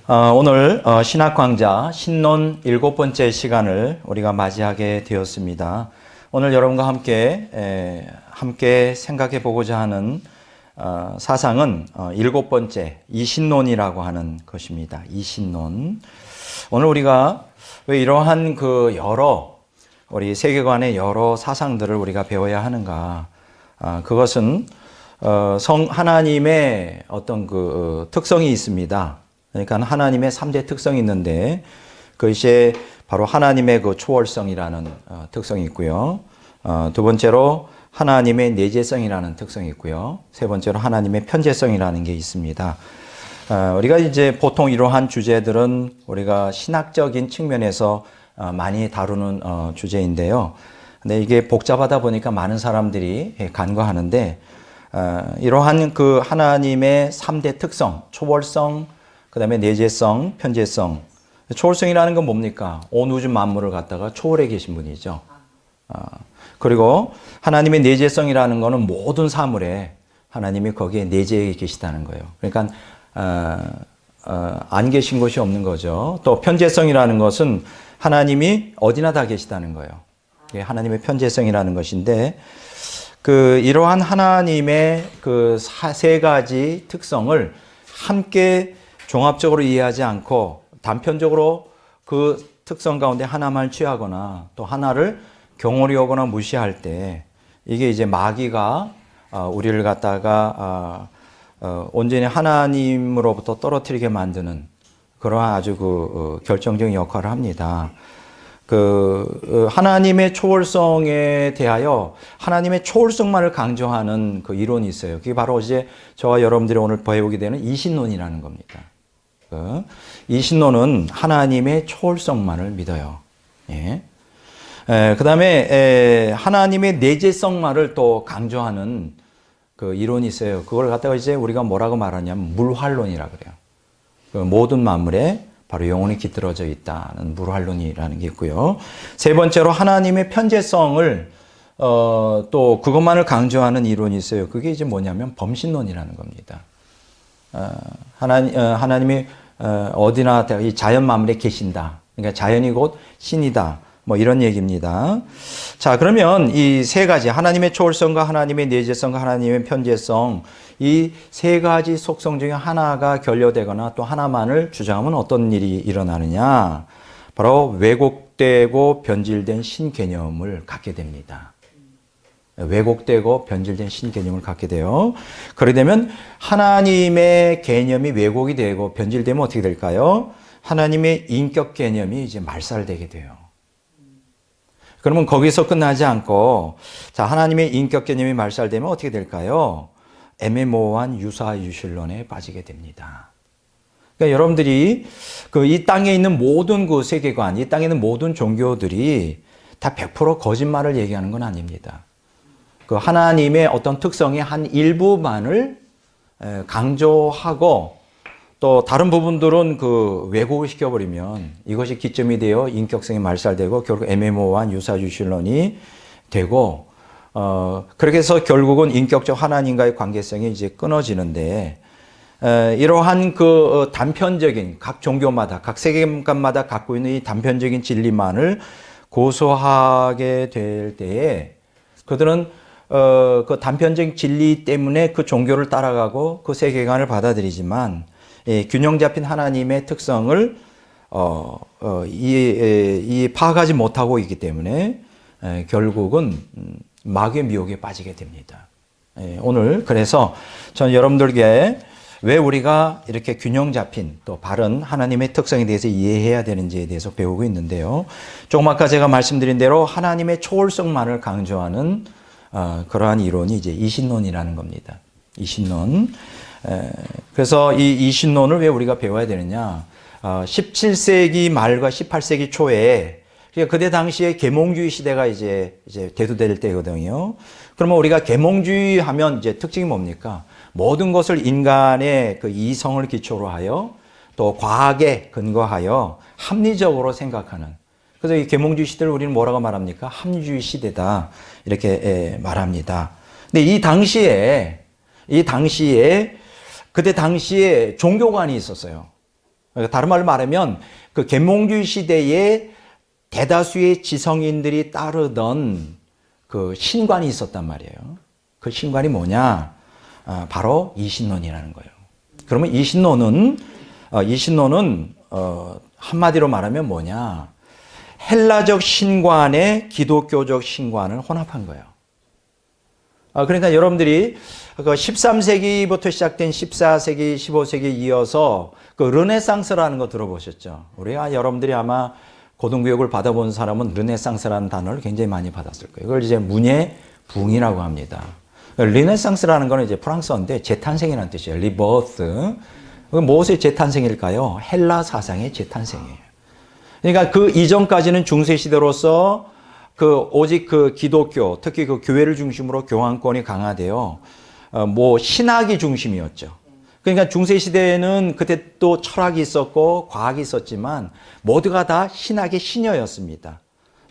오늘 신학강좌 신론 7번째 시간을 우리가 맞이하게 되었습니다. 오늘 여러분과 함께 생각해 보고자 하는 사상은 7번째 이신론이라고 하는 것입니다. 이신론. 오늘 우리가 왜 이러한 우리 세계관의 여러 사상들을 우리가 배워야 하는가? 그것은 하나님의 어떤 특성이 있습니다. 그러니까 하나님의 3대 특성이 있는데 그것이 바로 하나님의 초월성이라는 특성이 있고요. 두 번째로 하나님의 내재성이라는 특성이 있고요. 세 번째로 하나님의 편재성이라는 게 있습니다. 우리가 이제 보통 이러한 주제들은 우리가 신학적인 측면에서 많이 다루는 주제인데요. 근데 이게 복잡하다 보니까 많은 사람들이 간과하는데 이러한 하나님의 3대 특성, 초월성, 그 다음에 내재성, 편재성. 초월성이라는 건 뭡니까? 온 우주 만물을 갖다가 초월해 계신 분이죠. 그리고 하나님의 내재성이라는 거는 모든 사물에 하나님이 거기에 내재해 계시다는 거예요. 그러니까 안 계신 것이 없는 거죠. 또 편재성이라는 것은 하나님이 어디나 다 계시다는 거예요. 이게 하나님의 편재성이라는 것인데 이러한 하나님의 세 가지 특성을 함께 종합적으로 이해하지 않고 단편적으로 그 특성 가운데 하나만 취하거나 또 하나를 경홀히 여거나 무시할 때 이게 이제 마귀가 우리를 갖다가 온전히 하나님으로부터 떨어뜨리게 만드는 그러한 아주 결정적인 역할을 합니다. 하나님의 초월성에 대하여 하나님의 초월성만을 강조하는 이론이 있어요. 그게 바로 이제 저와 여러분들이 오늘 배우게 되는 이신론이라는 겁니다. 이신론은 하나님의 초월성만을 믿어요. 예. 그 다음에 하나님의 내재성만을 또 강조하는 이론이 있어요. 그걸 갖다가 이제 우리가 뭐라고 말하냐면 물활론이라고 그래요. 모든 만물에 바로 영혼이 깃들어져 있다는 물활론이라는 게 있고요. 세 번째로 하나님의 편재성을 또 그것만을 강조하는 이론이 있어요. 그게 이제 뭐냐면 범신론이라는 겁니다. 하나님이 어디나 이 자연 만물에 계신다. 그러니까 자연이 곧 신이다. 뭐 이런 얘기입니다. 자, 그러면 이 세 가지 하나님의 초월성과 하나님의 내재성과 하나님의 편재성 이 세 가지 속성 중에 하나가 결여되거나 또 하나만을 주장하면 어떤 일이 일어나느냐? 바로 왜곡되고 변질된 신개념을 갖게 됩니다. 왜곡되고 변질된 신개념을 갖게 돼요. 그러게 되면 하나님의 개념이 왜곡이 되고 변질되면 어떻게 될까요? 하나님의 인격 개념이 이제 말살되게 돼요. 그러면 거기서 끝나지 않고 자, 하나님의 인격 개념이 말살되면 어떻게 될까요? 애매모호한 유사유실론에 빠지게 됩니다. 그러니까 여러분들이 이 땅에 있는 모든 세계관, 이 땅에 있는 모든 종교들이 다 100% 거짓말을 얘기하는 건 아닙니다. 하나님의 어떤 특성의 한 일부만을 강조하고 또 다른 부분들은 왜곡을 시켜버리면 이것이 기점이 되어 인격성이 말살되고 결국 애매모호한 유사유실론이 되고 그렇게 해서 결국은 인격적 하나님과의 관계성이 이제 끊어지는데 이러한 단편적인 각 종교마다 각 세계관마다 갖고 있는 이 단편적인 진리만을 고수하게 될 때에 그들은 단편적인 진리 때문에 그 종교를 따라가고 그 세계관을 받아들이지만 균형 잡힌 하나님의 특성을 파악하지 못하고 있기 때문에 결국은 마귀의 미혹에 빠지게 됩니다. 오늘 그래서 저는 여러분들께 왜 우리가 이렇게 균형 잡힌 또 바른 하나님의 특성에 대해서 이해해야 되는지에 대해서 배우고 있는데요. 조금 아까 제가 말씀드린 대로 하나님의 초월성만을 강조하는 그러한 이론이 이제 이신론이라는 겁니다. 이신론. 그래서 이 이신론을 왜 우리가 배워야 되느냐? 17세기 말과 18세기 초에 그때 당시에 계몽주의 시대가 이제 대두될 때거든요. 그러면 우리가 계몽주의 하면 이제 특징이 뭡니까? 모든 것을 인간의 이성을 기초로 하여 또 과학에 근거하여 합리적으로 생각하는. 그래서 이 계몽주의 시대를 우리는 뭐라고 말합니까? 합리주의 시대다. 이렇게 말합니다. 근데 그때 당시에 종교관이 있었어요. 다른 말로 말하면 그 계몽주의 시대에 대다수의 지성인들이 따르던 그 신관이 있었단 말이에요. 그 신관이 뭐냐? 바로 이신론이라는 거예요. 그러면 이신론은 한마디로 말하면 뭐냐? 헬라적 신관에 기독교적 신관을 혼합한 거예요. 그러니까 여러분들이 그 13세기부터 시작된 14세기, 15세기 이어서 그 르네상스라는 거 들어보셨죠? 우리가 여러분들이 아마 고등교육을 받아본 사람은 르네상스라는 단어를 굉장히 많이 받았을 거예요. 이걸 이제 문예 부흥이라고 합니다. 르네상스라는 거는 이제 프랑스어인데 재탄생이라는 뜻이에요. 리버스. 무엇의 재탄생일까요? 헬라 사상의 재탄생이에요. 그러니까 그 이전까지는 중세 시대로서 오직 기독교, 특히 교회를 중심으로 교황권이 강화되어 신학이 중심이었죠. 그러니까 중세 시대에는 그때 또 철학이 있었고 과학이 있었지만 모두가 다 신학의 신여였습니다.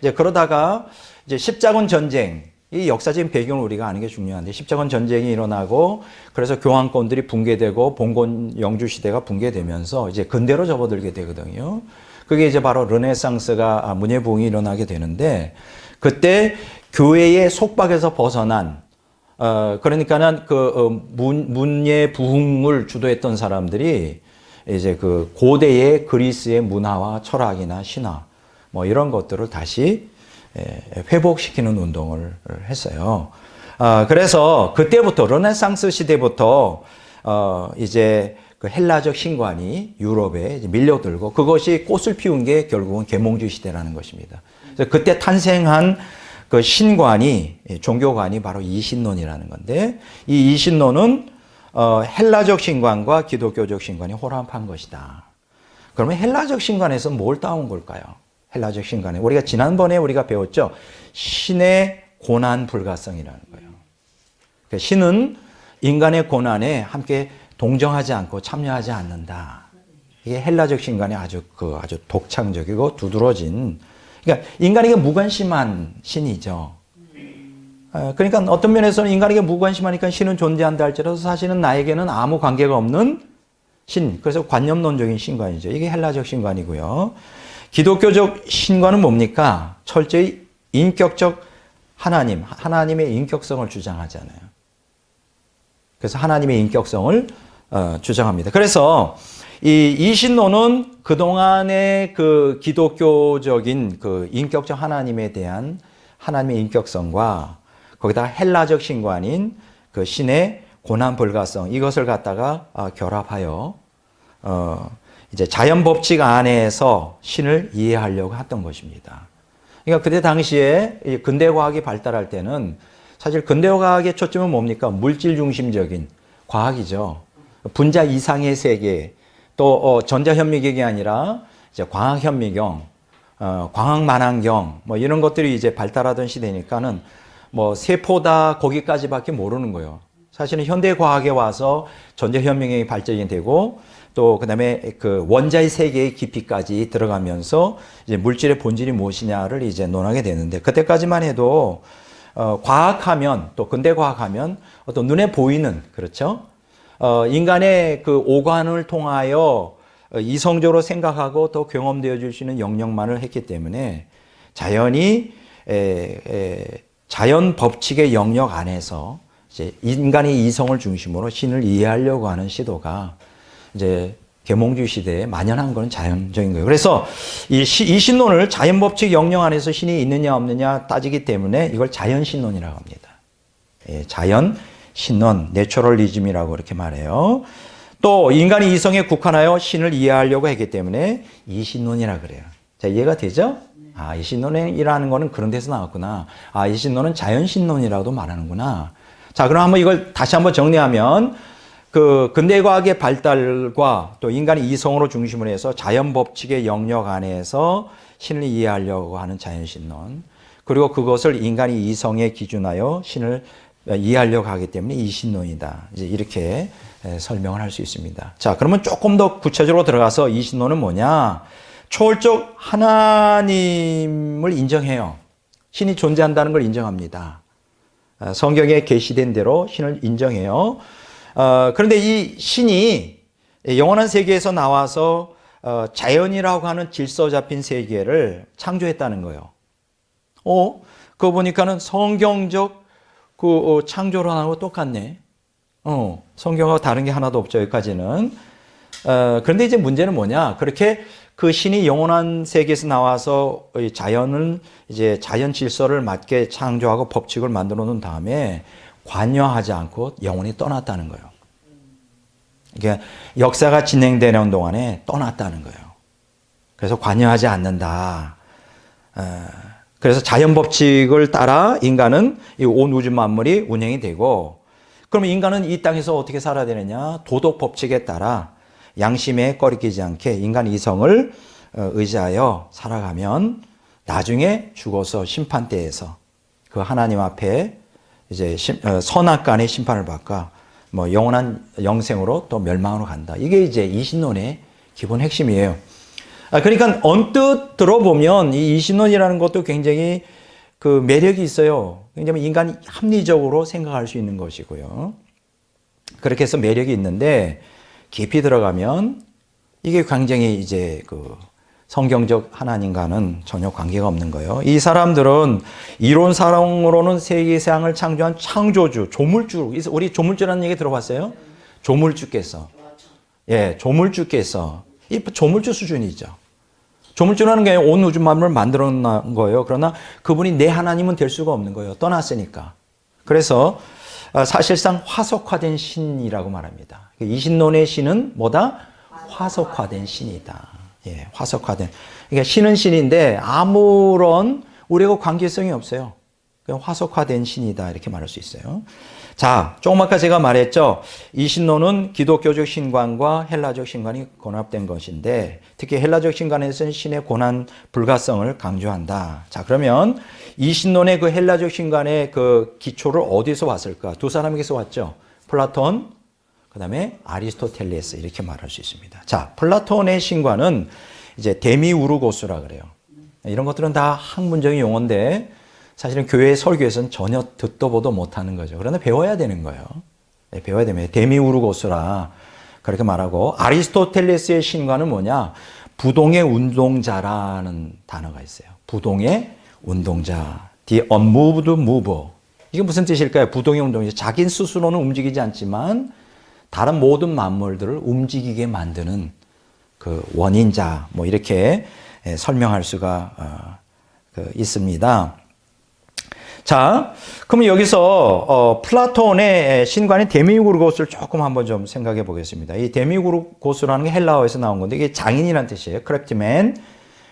이제 그러다가 이제 십자군 전쟁, 이 역사적인 배경을 우리가 아는 게 중요한데 십자군 전쟁이 일어나고 그래서 교황권들이 붕괴되고 봉건 영주 시대가 붕괴되면서 이제 근대로 접어들게 되거든요. 그게 이제 바로 르네상스가 문예 부흥이 일어나게 되는데 그때 교회의 속박에서 벗어난 그러니까는 문예 부흥을 주도했던 사람들이 이제 고대의 그리스의 문화와 철학이나 신화 이런 것들을 다시 회복시키는 운동을 했어요. 그래서 그때부터 르네상스 시대부터 이제 헬라적 신관이 유럽에 이제 밀려들고 그것이 꽃을 피운 게 결국은 계몽주의 시대라는 것입니다. 그래서 그때 탄생한 그 신관이 종교관이 바로 이신론이라는 건데 이 이신론은 헬라적 신관과 기독교적 신관이 혼합한 것이다. 그러면 헬라적 신관에서 뭘 따온 걸까요? 헬라적 신관에 우리가 지난번에 배웠죠. 신의 고난 불가성이라는 거예요. 그러니까 신은 인간의 고난에 함께 동정하지 않고 참여하지 않는다. 이게 헬라적 신관의 아주 독창적이고 두드러진. 그러니까 인간에게 무관심한 신이죠. 그러니까 어떤 면에서는 인간에게 무관심하니까 신은 존재한다 할지라도 사실은 나에게는 아무 관계가 없는 신. 그래서 관념론적인 신관이죠. 이게 헬라적 신관이고요. 기독교적 신관은 뭡니까? 철저히 인격적 하나님의 인격성을 주장하잖아요. 그래서 하나님의 인격성을 주장합니다. 그래서 이 이신론은 그동안의 기독교적인 인격적 하나님에 대한 하나님의 인격성과 거기다가 헬라적 신관인 신의 고난 불가성 이것을 갖다가 결합하여 이제 자연 법칙 안에서 신을 이해하려고 했던 것입니다. 그러니까 그때 당시에 근대 과학이 발달할 때는 사실 근대 과학의 초점은 뭡니까? 물질 중심적인 과학이죠. 분자 이상의 세계, 또 전자현미경이 아니라 이제 광학현미경, 광학만환경 이런 것들이 이제 발달하던 시대니까는 세포다 거기까지밖에 모르는 거예요. 사실은 현대 과학에 와서 전자현미경이 발전이 되고 또 그다음에 원자의 세계의 깊이까지 들어가면서 이제 물질의 본질이 무엇이냐를 이제 논하게 되는데 그때까지만 해도 과학하면 또 근대 과학하면 어떤 눈에 보이는 그렇죠? 인간의 오감을 통하여 이성적으로 생각하고 또 경험되어 줄 수 있는 영역만을 했기 때문에 자연이 자연 법칙의 영역 안에서 이제 인간의 이성을 중심으로 신을 이해하려고 하는 시도가 이제 계몽주의 시대에 만연한 것은 자연적인 거예요. 그래서 이 신론을 자연 법칙 영역 안에서 신이 있느냐 없느냐 따지기 때문에 이걸 자연신론이라고 합니다. 자연 신론, 내추럴리즘이라고 이렇게 말해요. 또 인간이 이성에 국한하여 신을 이해하려고 했기 때문에 이신론이라 그래요. 자, 이해가 되죠? 이신론이라는 거는 그런 데서 나왔구나. 이신론은 자연신론이라고도 말하는구나. 자, 그럼 이걸 다시 한번 정리하면 근대 과학의 발달과 또 인간의 이성으로 중심으로 해서 자연 법칙의 영역 안에서 신을 이해하려고 하는 자연신론. 그리고 그것을 인간의 이성에 기준하여 신을 이해하려고 하기 때문에 이신론이다. 이제 이렇게 설명을 할 수 있습니다. 자, 그러면 조금 더 구체적으로 들어가서 이신론은 뭐냐? 초월적 하나님을 인정해요. 신이 존재한다는 걸 인정합니다. 성경에 계시된 대로 신을 인정해요. 그런데 이 신이 영원한 세계에서 나와서 자연이라고 하는 질서 잡힌 세계를 창조했다는 거예요. 그거 보니까는 성경적 그 창조론하고 똑같네. 성경하고 다른 게 하나도 없죠, 여기까지는. 그런데 이제 문제는 뭐냐? 그렇게 그 신이 영원한 세계에서 나와서 자연을 이제 자연 질서를 맞게 창조하고 법칙을 만들어 놓은 다음에 관여하지 않고 영원히 떠났다는 거예요. 이게 역사가 진행되는 동안에 떠났다는 거예요. 그래서 관여하지 않는다. 그래서 자연 법칙을 따라 인간은 이 온 우주 만물이 운행이 되고, 그러면 인간은 이 땅에서 어떻게 살아야 되느냐? 도덕 법칙에 따라 양심에 꺼리끼지 않게 인간 이성을 의지하여 살아가면 나중에 죽어서 심판대에서 그 하나님 앞에 이제 선악간의 심판을 받고 뭐 영원한 영생으로 또 멸망으로 간다. 이게 이제 이신론의 기본 핵심이에요. 그러니까 언뜻 들어보면 이 이신론이라는 것도 굉장히 그 매력이 있어요. 왜냐하면 인간이 합리적으로 생각할 수 있는 것이고요. 그렇게 해서 매력이 있는데 깊이 들어가면 이게 굉장히 이제 그 성경적 하나님과는 전혀 관계가 없는 거예요. 이 사람들은 이론상으로는 세계상을 창조한 창조주, 조물주, 우리 조물주라는 얘기 들어봤어요? 조물주께서. 예, 조물주께서. 이 조물주 수준이죠. 조물주라는 게 온 우주 만물을 만들어 놓은 거예요. 그러나 그분이 내 하나님은 될 수가 없는 거예요. 떠났으니까. 그래서 사실상 화석화된 신이라고 말합니다. 이신론의 신은 뭐다? 화석화된 신이다. 예, 화석화된. 그러니까 신은 신인데 아무런 우리하고 관계성이 없어요. 그냥 화석화된 신이다 이렇게 말할 수 있어요. 자, 조금 아까 제가 말했죠. 이신론은 기독교적 신관과 헬라적 신관이 혼합된 것인데 특히 헬라적 신관에서는 신의 고난 불가성을 강조한다. 자, 그러면 이신론의 그 헬라적 신관의 그 기초를 어디서 왔을까? 두 사람에게서 왔죠. 플라톤, 그 다음에 아리스토텔레스 이렇게 말할 수 있습니다. 자, 플라톤의 신관은 이제 데미우르고스라 그래요. 이런 것들은 다 학문적인 용어인데 사실은 교회 설교에서는 전혀 듣도 보도 못하는 거죠. 그러나 배워야 되는 거예요. 네, 배워야 됩니다. 데미우르고스라 그렇게 말하고 아리스토텔레스의 신관은 뭐냐? 부동의 운동자라는 단어가 있어요. 부동의 운동자. The unmoved mover. 이게 무슨 뜻일까요? 부동의 운동자. 자기 스스로는 움직이지 않지만 다른 모든 만물들을 움직이게 만드는 그 원인자. 뭐 이렇게 설명할 수가 있습니다. 자, 그럼 여기서 플라톤의 신관인 데미우르고스를 조금 한번 좀 생각해 보겠습니다. 이 데미우르고스라는 게 헬라어에서 나온 건데 이게 장인이라는 뜻이에요. 크래프트맨.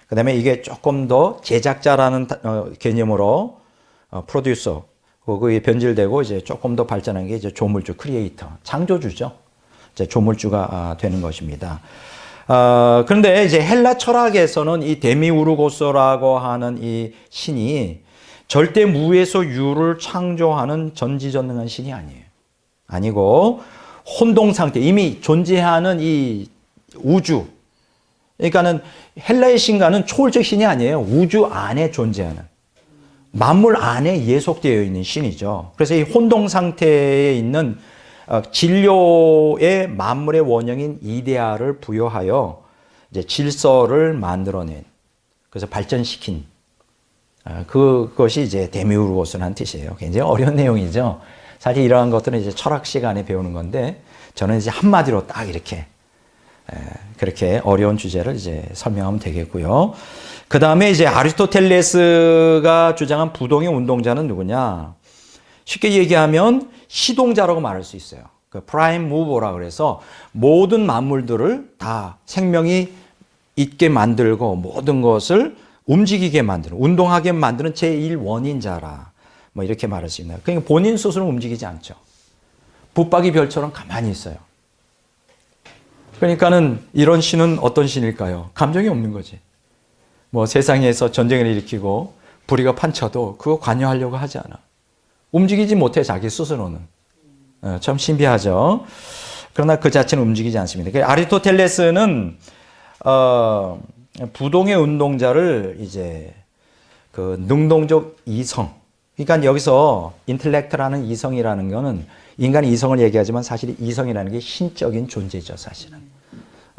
그 다음에 이게 조금 더 제작자라는 개념으로 프로듀서, 그게 변질되고 이제 조금 더 발전한 게 이제 조물주, 크리에이터, 창조주죠. 이제 조물주가 되는 것입니다. 그런데 이제 헬라 철학에서는 이 데미우르고스라고 하는 이 신이 절대 무에서 유를 창조하는 전지전능한 신이 아니에요. 아니고 혼동 상태, 이미 존재하는 이 우주. 그러니까는 헬라의 신과는 초월적 신이 아니에요. 우주 안에 존재하는 만물 안에 예속되어 있는 신이죠. 그래서 이 혼동 상태에 있는 진료의 만물의 원형인 이데아를 부여하여 이제 질서를 만들어낸, 그래서 발전시킨 그것이 이제 데미우르고스라는 뜻이에요. 굉장히 어려운 내용이죠. 사실 이러한 것들은 이제 철학 시간에 배우는 건데 저는 이제 한마디로 딱 이렇게 그렇게 어려운 주제를 이제 설명하면 되겠고요. 그 다음에 이제 아리스토텔레스가 주장한 부동의 운동자는 누구냐? 쉽게 얘기하면 시동자라고 말할 수 있어요. 그 프라임 무버라 그래서 모든 만물들을 다 생명이 있게 만들고 모든 것을 움직이게 만드는, 운동하게 만드는 제1원인자라. 뭐 이렇게 말할 수 있나요? 그러니까 본인 스스로 움직이지 않죠. 붙박이 별처럼 가만히 있어요. 그러니까는 이런 신은 어떤 신일까요? 감정이 없는 거지. 뭐 세상에서 전쟁을 일으키고 불의가 판쳐도 그거 관여하려고 하지 않아. 움직이지 못해 자기 스스로는. 참 신비하죠. 그러나 그 자체는 움직이지 않습니다. 아리스토텔레스는 부동의 운동자를 이제 그 능동적 이성. 그러니까 여기서 인텔렉트라는 이성이라는 거는 인간의 이성을 얘기하지만 사실 이성이라는 게 신적인 존재죠, 사실은.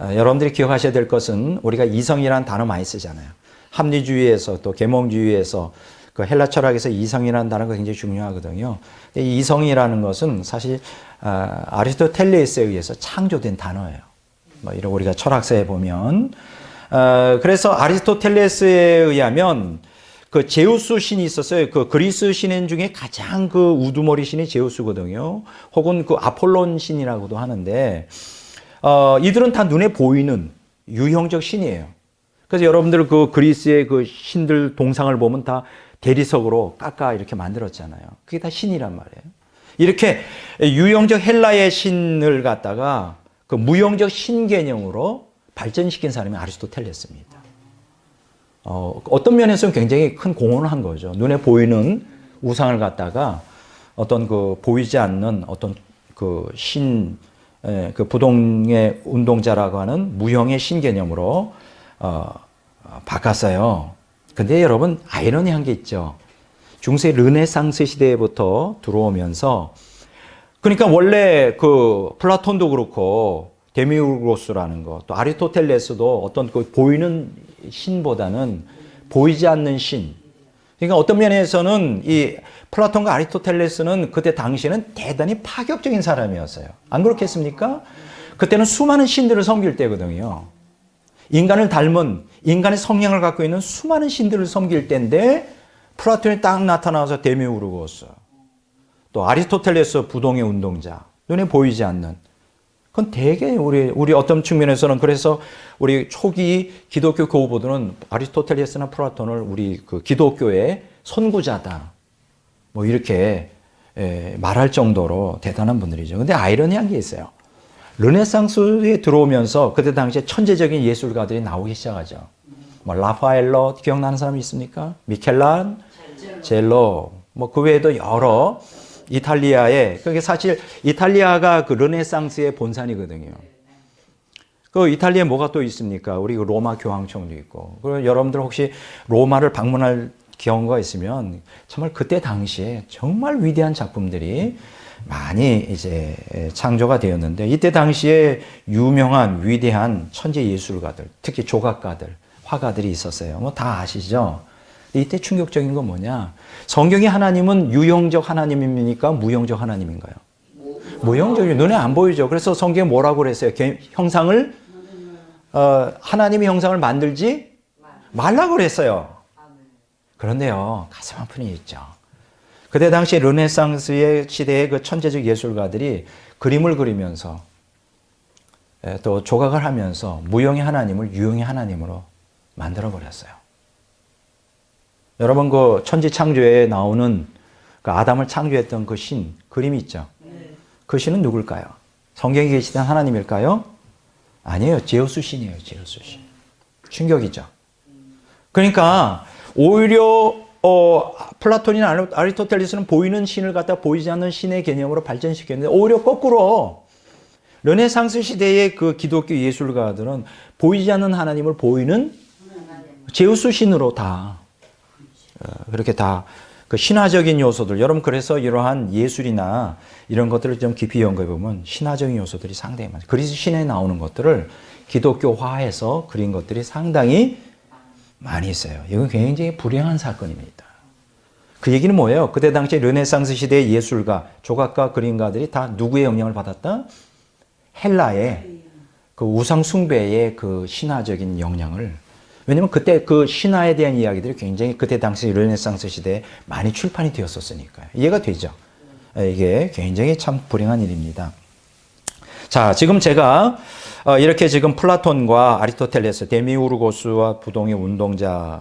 여러분들이 기억하셔야 될 것은 우리가 이성이라는 단어 많이 쓰잖아요. 합리주의에서 또 계몽주의에서 그 헬라 철학에서 이성이라는 단어가 굉장히 중요하거든요. 이 이성이라는 것은 사실 아리스토텔레스에 의해서 창조된 단어예요. 뭐 이런 우리가 철학서에 보면 그래서 아리스토텔레스에 의하면 그 제우스 신이 있었어요. 그 그리스 신인 중에 가장 그 우두머리 신이 제우스거든요. 혹은 그 아폴론 신이라고도 하는데 이들은 다 눈에 보이는 유형적 신이에요. 그래서 여러분들 그 그리스의 그 신들 동상을 보면 다 대리석으로 깎아 이렇게 만들었잖아요. 그게 다 신이란 말이에요. 이렇게 유형적 헬라의 신을 갖다가 그 무형적 신 개념으로 발전시킨 사람이 아리스토텔레스입니다. 어떤 면에서는 굉장히 큰 공헌을 한 거죠. 눈에 보이는 우상을 갖다가 어떤 그 보이지 않는 어떤 그 신, 그 부동의 운동자라고 하는 무형의 신 개념으로 바꿨어요. 근데 여러분 아이러니한 게 있죠. 중세 르네상스 시대부터 들어오면서 그러니까 원래 그 플라톤도 그렇고 데미우르고스라는 거, 또 아리스토텔레스도 어떤 그 보이는 신보다는 보이지 않는 신. 그러니까 어떤 면에서는 이 플라톤과 아리스토텔레스는 그때 당시에는 대단히 파격적인 사람이었어요. 안 그렇겠습니까? 그때는 수많은 신들을 섬길 때거든요. 인간을 닮은 인간의 성향을 갖고 있는 수많은 신들을 섬길 때인데 플라톤이 딱 나타나서 데미우르고스, 또 아리스토텔레스 부동의 운동자, 눈에 보이지 않는. 그건 되게 우리 어떤 측면에서는 그래서 우리 초기 기독교 교우보들은 아리스토텔레스나 플라톤을 우리 그 기독교의 선구자다, 뭐 이렇게 말할 정도로 대단한 분들이죠. 근데 아이러니한 게 있어요. 르네상스에 들어오면서 그때 당시에 천재적인 예술가들이 나오기 시작하죠. 뭐 라파엘로 기억나는 사람이 있습니까? 미켈란젤로, 뭐 그 외에도 여러 이탈리아에, 그게 사실 이탈리아가 그 르네상스의 본산이거든요. 그 이탈리아에 뭐가 또 있습니까? 우리 로마 교황청도 있고. 그리고 여러분들 혹시 로마를 방문할 경우가 있으면 정말 그때 당시에 정말 위대한 작품들이 많이 이제 창조가 되었는데, 이때 당시에 유명한 위대한 천재 예술가들, 특히 조각가들, 화가들이 있었어요. 뭐 다 아시죠? 이때 충격적인 건 뭐냐? 성경의 하나님은 유형적 하나님입니까? 무형적 하나님인가요? 무형적이죠. 눈에 안 보이죠. 그래서 성경에 뭐라고 그랬어요? 형상을 하나님의 형상을 만들지 말라고 그랬어요. 그런데요, 가슴 아픈 일이 있죠. 그때 당시 르네상스의 시대의 그 천재적 예술가들이 그림을 그리면서 또 조각을 하면서 무형의 하나님을 유형의 하나님으로 만들어 버렸어요. 여러분 그 천지창조에 나오는 그 아담을 창조했던 그 신, 그림이 있죠. 그 신은 누굴까요? 성경에 계시던 하나님일까요? 아니에요. 제우스 신이에요. 제우스 신. 충격이죠. 그러니까 오히려 플라톤이나 아리스토텔레스는 보이는 신을 갖다 보이지 않는 신의 개념으로 발전시켰는데, 오히려 거꾸로 르네상스 시대의 그 기독교 예술가들은 보이지 않는 하나님을 보이는 제우스 신으로 다 그렇게 다 그 신화적인 요소들, 여러분 그래서 이러한 예술이나 이런 것들을 좀 깊이 연구해 보면 신화적인 요소들이 상당히 많아요. 그리스 신에 나오는 것들을 기독교화해서 그린 것들이 상당히 많이 있어요. 이건 굉장히 불행한 사건입니다. 그 얘기는 뭐예요? 그때 당시 르네상스 시대의 예술가, 조각가, 그림가들이 다 누구의 영향을 받았다? 헬라의 그 우상 숭배의 그 신화적인 영향을. 왜냐면 그때 그 신화에 대한 이야기들이 굉장히 그때 당시 르네상스 시대에 많이 출판이 되었었으니까요. 이해가 되죠? 이게 굉장히 참 불행한 일입니다. 자, 지금 제가 이렇게 지금 플라톤과 아리스토텔레스, 데미우르고스와 부동의 운동자.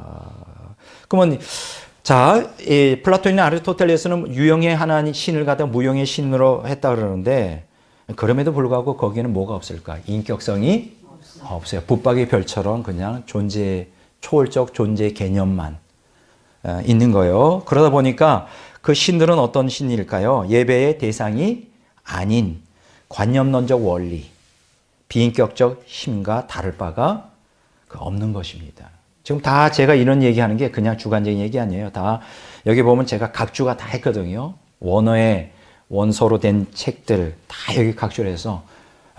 그러면 자, 이 플라톤이나 아리스토텔레스는 유형의 하나님 신을 갖다 무형의 신으로 했다 그러는데, 그럼에도 불구하고 거기에는 뭐가 없을까? 인격성이 없어요. 붙박이 별처럼 그냥 초월적 존재 개념만 있는 거예요. 그러다 보니까 그 신들은 어떤 신일까요? 예배의 대상이 아닌 관념론적 원리, 비인격적 힘과 다를 바가 없는 것입니다. 지금 다 제가 이런 얘기하는 게 그냥 주관적인 얘기 아니에요. 다 여기 보면 제가 각주가 다 했거든요. 원어의 원서로 된 책들 다 여기 각주를 해서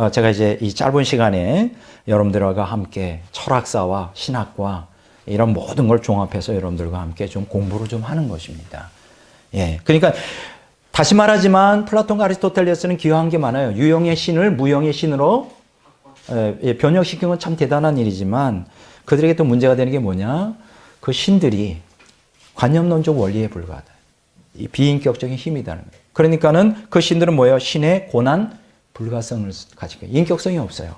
제가 이제 이 짧은 시간에 여러분들과 함께 철학사와 신학과 이런 모든 걸 종합해서 여러분들과 함께 좀 공부를 좀 하는 것입니다. 예. 그러니까 다시 말하지만 플라톤과 아리스토텔레스는 기여한 게 많아요. 유형의 신을 무형의 신으로 변형시킨 건 참 대단한 일이지만 그들에게 또 문제가 되는 게 뭐냐? 그 신들이 관념론적 원리에 불과하다. 이 비인격적인 힘이다는 거예요. 그러니까는 그 신들은 뭐예요? 신의 고난 불가성을 가지고 인격성이 없어요.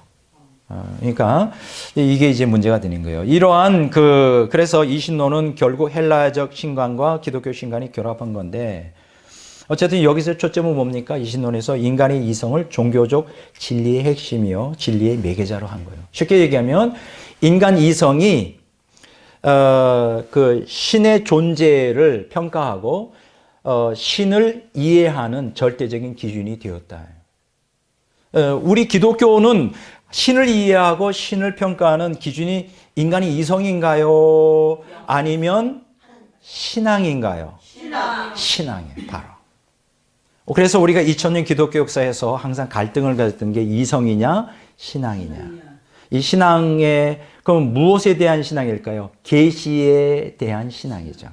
그러니까 이게 이제 문제가 되는 거예요. 이러한 그래서 이 신론은 결국 헬라적 신관과 기독교 신관이 결합한 건데 어쨌든 여기서 초점은 뭡니까? 이 신론에서 인간의 이성을 종교적 진리의 핵심이요 진리의 매개자로 한 거예요. 쉽게 얘기하면 인간 이성이 그 신의 존재를 평가하고 신을 이해하는 절대적인 기준이 되었다. 우리 기독교는 신을 이해하고 신을 평가하는 기준이 인간의 이성인가요? 아니면 신앙인가요? 신앙이에요, 바로. 그래서 우리가 2000년 기독교 역사에서 항상 갈등을 가졌던 게 이성이냐, 신앙이냐. 이 신앙의, 그럼 무엇에 대한 신앙일까요? 계시에 대한 신앙이죠.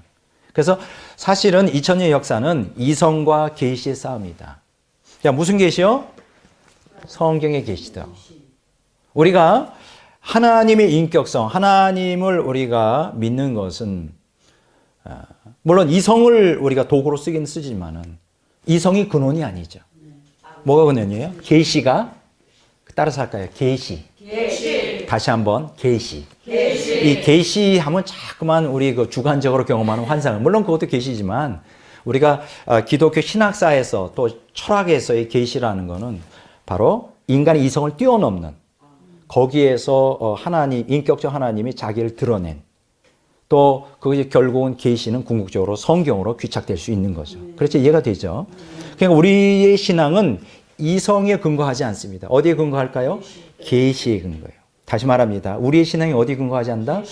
그래서 사실은 2000년 역사는 이성과 계시의 싸움이다. 자, 무슨 계시요? 성경의 계시다. 우리가 하나님의 인격성, 하나님을 우리가 믿는 것은 물론 이성을 우리가 도구로 쓰긴 쓰지만은 이성이 근원이 아니죠. 뭐가 근원이에요? 계시가 따라서 할까요? 계시. 다시 한번 계시. 이 계시하면 자꾸만 우리 그 주관적으로 경험하는 환상을 물론 그것도 계시지만 우리가 기독교 신학사에서 또 철학에서의 계시라는 거는 바로 인간의 이성을 뛰어넘는 거기에서 하나님 인격적 하나님이 자기를 드러낸 또 그것이 결국은 계시는 궁극적으로 성경으로 귀착될 수 있는 거죠. 그렇죠? 이해가 되죠? 그러니까 우리의 신앙은 이성에 근거하지 않습니다. 어디에 근거할까요? 계시에 근거해요. 다시 말합니다. 우리의 신앙이 어디에 근거하지 않는다?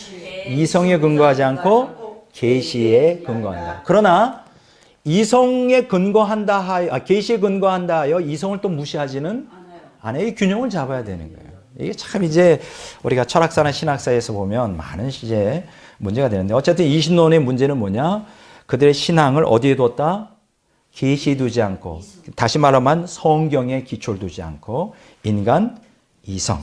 이성에 근거하지 않고 계시에 근거한다. 그러나 이성에 근거한다 하여, 계시에 근거한다 하여 이성을 또 무시하지는 않아요. 이 균형을 잡아야 되는 거예요. 이게 참 이제 우리가 철학사나 신학사에서 보면 많은 이제 문제가 되는데 어쨌든 이 신론의 문제는 뭐냐? 그들의 신앙을 어디에 뒀다? 계시에 두지 않고 다시 말하면 성경에 기초를 두지 않고 인간 이성.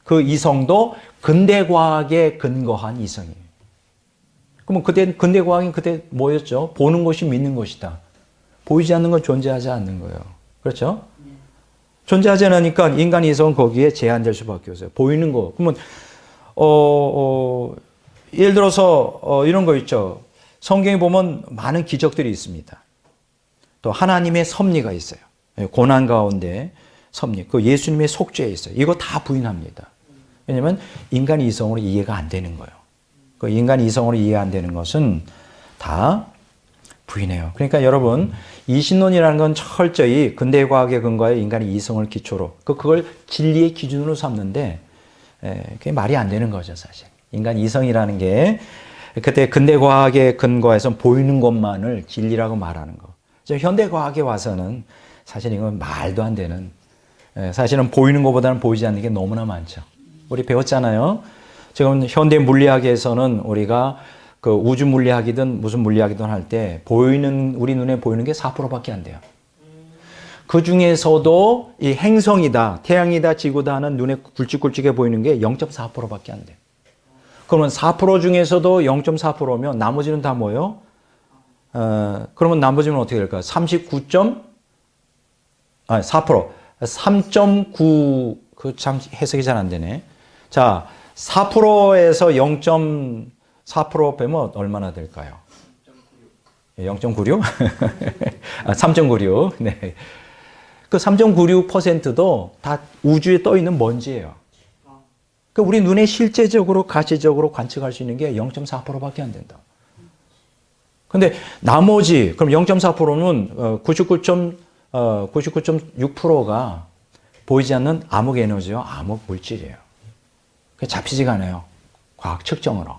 그 이성도 근대과학에 근거한 이성이에요. 그러면 그때 근대과학은 그때 뭐였죠? 보는 것이 믿는 것이다. 보이지 않는 건 존재하지 않는 거예요. 그렇죠? 존재하지 않으니까 인간 이성은 거기에 제한될 수밖에 없어요. 보이는 거. 그러면 예를 들어서 이런 거 있죠. 성경에 보면 많은 기적들이 있습니다. 또 하나님의 섭리가 있어요. 고난 가운데 섭리. 그 예수님의 속죄에 있어요. 이거 다 부인합니다. 왜냐하면 인간 이성으로 이해가 안 되는 거예요. 그 인간 이성으로 이해 안 되는 것은 다 부인해요. 그러니까 여러분 이신론이라는 건 철저히 근대과학에 근거하여 인간의 이성을 기초로 그걸 진리의 기준으로 삼는데 그게 말이 안 되는 거죠 사실. 인간 이성이라는 게 그때 근대과학에 근거해서 보이는 것만을 진리라고 말하는 거. 현대과학에 와서는 사실 이건 말도 안 되는 사실은 보이는 것보다는 보이지 않는 게 너무나 많죠. 우리 배웠잖아요. 지금 현대 물리학에서는 우리가 그 우주 물리학이든 무슨 물리학이든 할 때 보이는 우리 눈에 보이는 게 4%밖에 안 돼요. 그 중에서도 이 행성이다, 태양이다, 지구다 하는 눈에 굵직굵직해 보이는 게 0.4%밖에 안 돼요. 그러면 4% 중에서도 0.4%면 나머지는 다 뭐예요? 그러면 나머지는 어떻게 될까요? 4%, 3.9, 그 참 해석이 잘 안 되네. 자, 4%에서 0.4% 빼면 얼마나 될까요? 0.96? 3.96. 네. 그 3.96%도 다 우주에 떠 있는 먼지예요. 그 우리 눈에 실제적으로 가시적으로 관측할 수 있는 게 0.4%밖에 안 된다. 근데 나머지 그럼 0.4%는 99.6%가 보이지 않는 암흑 에너지와 암흑 물질이에요. 그게 잡히지가 않아요. 과학 측정으로.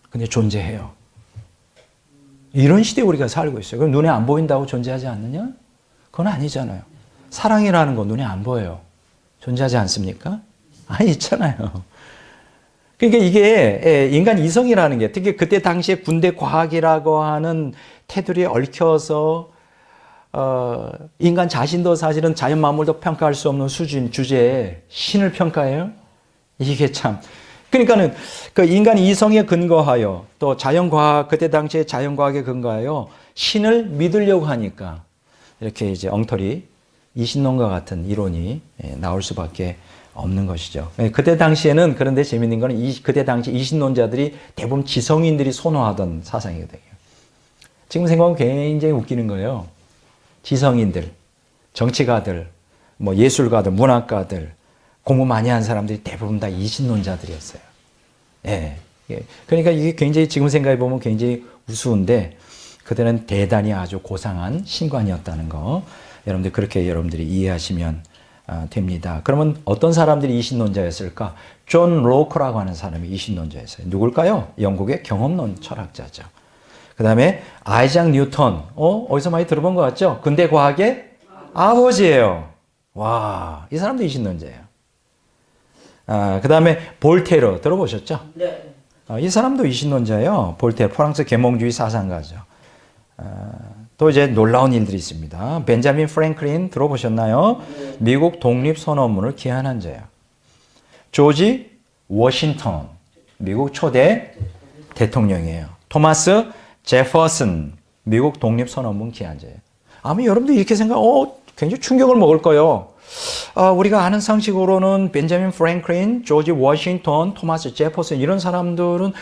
근데 존재해요. 이런 시대에 우리가 살고 있어요. 그럼 눈에 안 보인다고 존재하지 않느냐? 그건 아니잖아요. 사랑이라는 건 눈에 안 보여요. 존재하지 않습니까? 아니, 있잖아요. 그러니까 이게 인간 이성이라는 게 특히 그때 당시에 군대 과학이라고 하는 테두리에 얽혀서 인간 자신도 사실은 자연 만물도 평가할 수 없는 수준 주제에 신을 평가해요? 이게 참. 그러니까는 그 인간 이성에 근거하여 또 자연과학, 그때 당시에 자연과학에 근거하여 신을 믿으려고 하니까 이렇게 이제 엉터리, 이신론과 같은 이론이 나올 수밖에 없는 것이죠. 그때 당시에는 그런데 재밌는 거는 그때 당시 이신론자들이 대부분 지성인들이 선호하던 사상이거든요. 지금 생각하면 굉장히 웃기는 거예요. 지성인들, 정치가들, 뭐 예술가들, 문학가들, 공부 많이 한 사람들이 대부분 다 이신론자들이었어요. 예. 그러니까 이게 굉장히 지금 생각해 보면 굉장히 우스운데 그때는 대단히 아주 고상한 신관이었다는 거 여러분들 그렇게 여러분들이 이해하시면 됩니다. 그러면 어떤 사람들이 이신론자였을까? 존 로크라고 하는 사람이 이신론자였어요. 누굴까요? 영국의 경험론 철학자죠. 그 다음에 아이작 뉴턴. 어디서 많이 들어본 것 같죠? 근대 과학의 아버지예요. 와, 이 사람도 이신론자예요. 그 다음에 볼테르 들어보셨죠? 네. 이 사람도 이신론자예요. 볼테르 프랑스 계몽주의 사상가죠. 또 이제 놀라운 일들이 있습니다. 벤자민 프랭클린 들어보셨나요? 미국 독립선언문을 기한한 자예요. 조지 워싱턴 미국 초대 대통령이에요. 토마스 제퍼슨 미국 독립선언문 기한자예요. 아마 여러분도 이렇게 굉장히 충격을 먹을 거예요. 우리가 아는 상식으로는 벤자민 프랭클린, 조지 워싱턴, 토마스 제퍼슨 이런 사람들은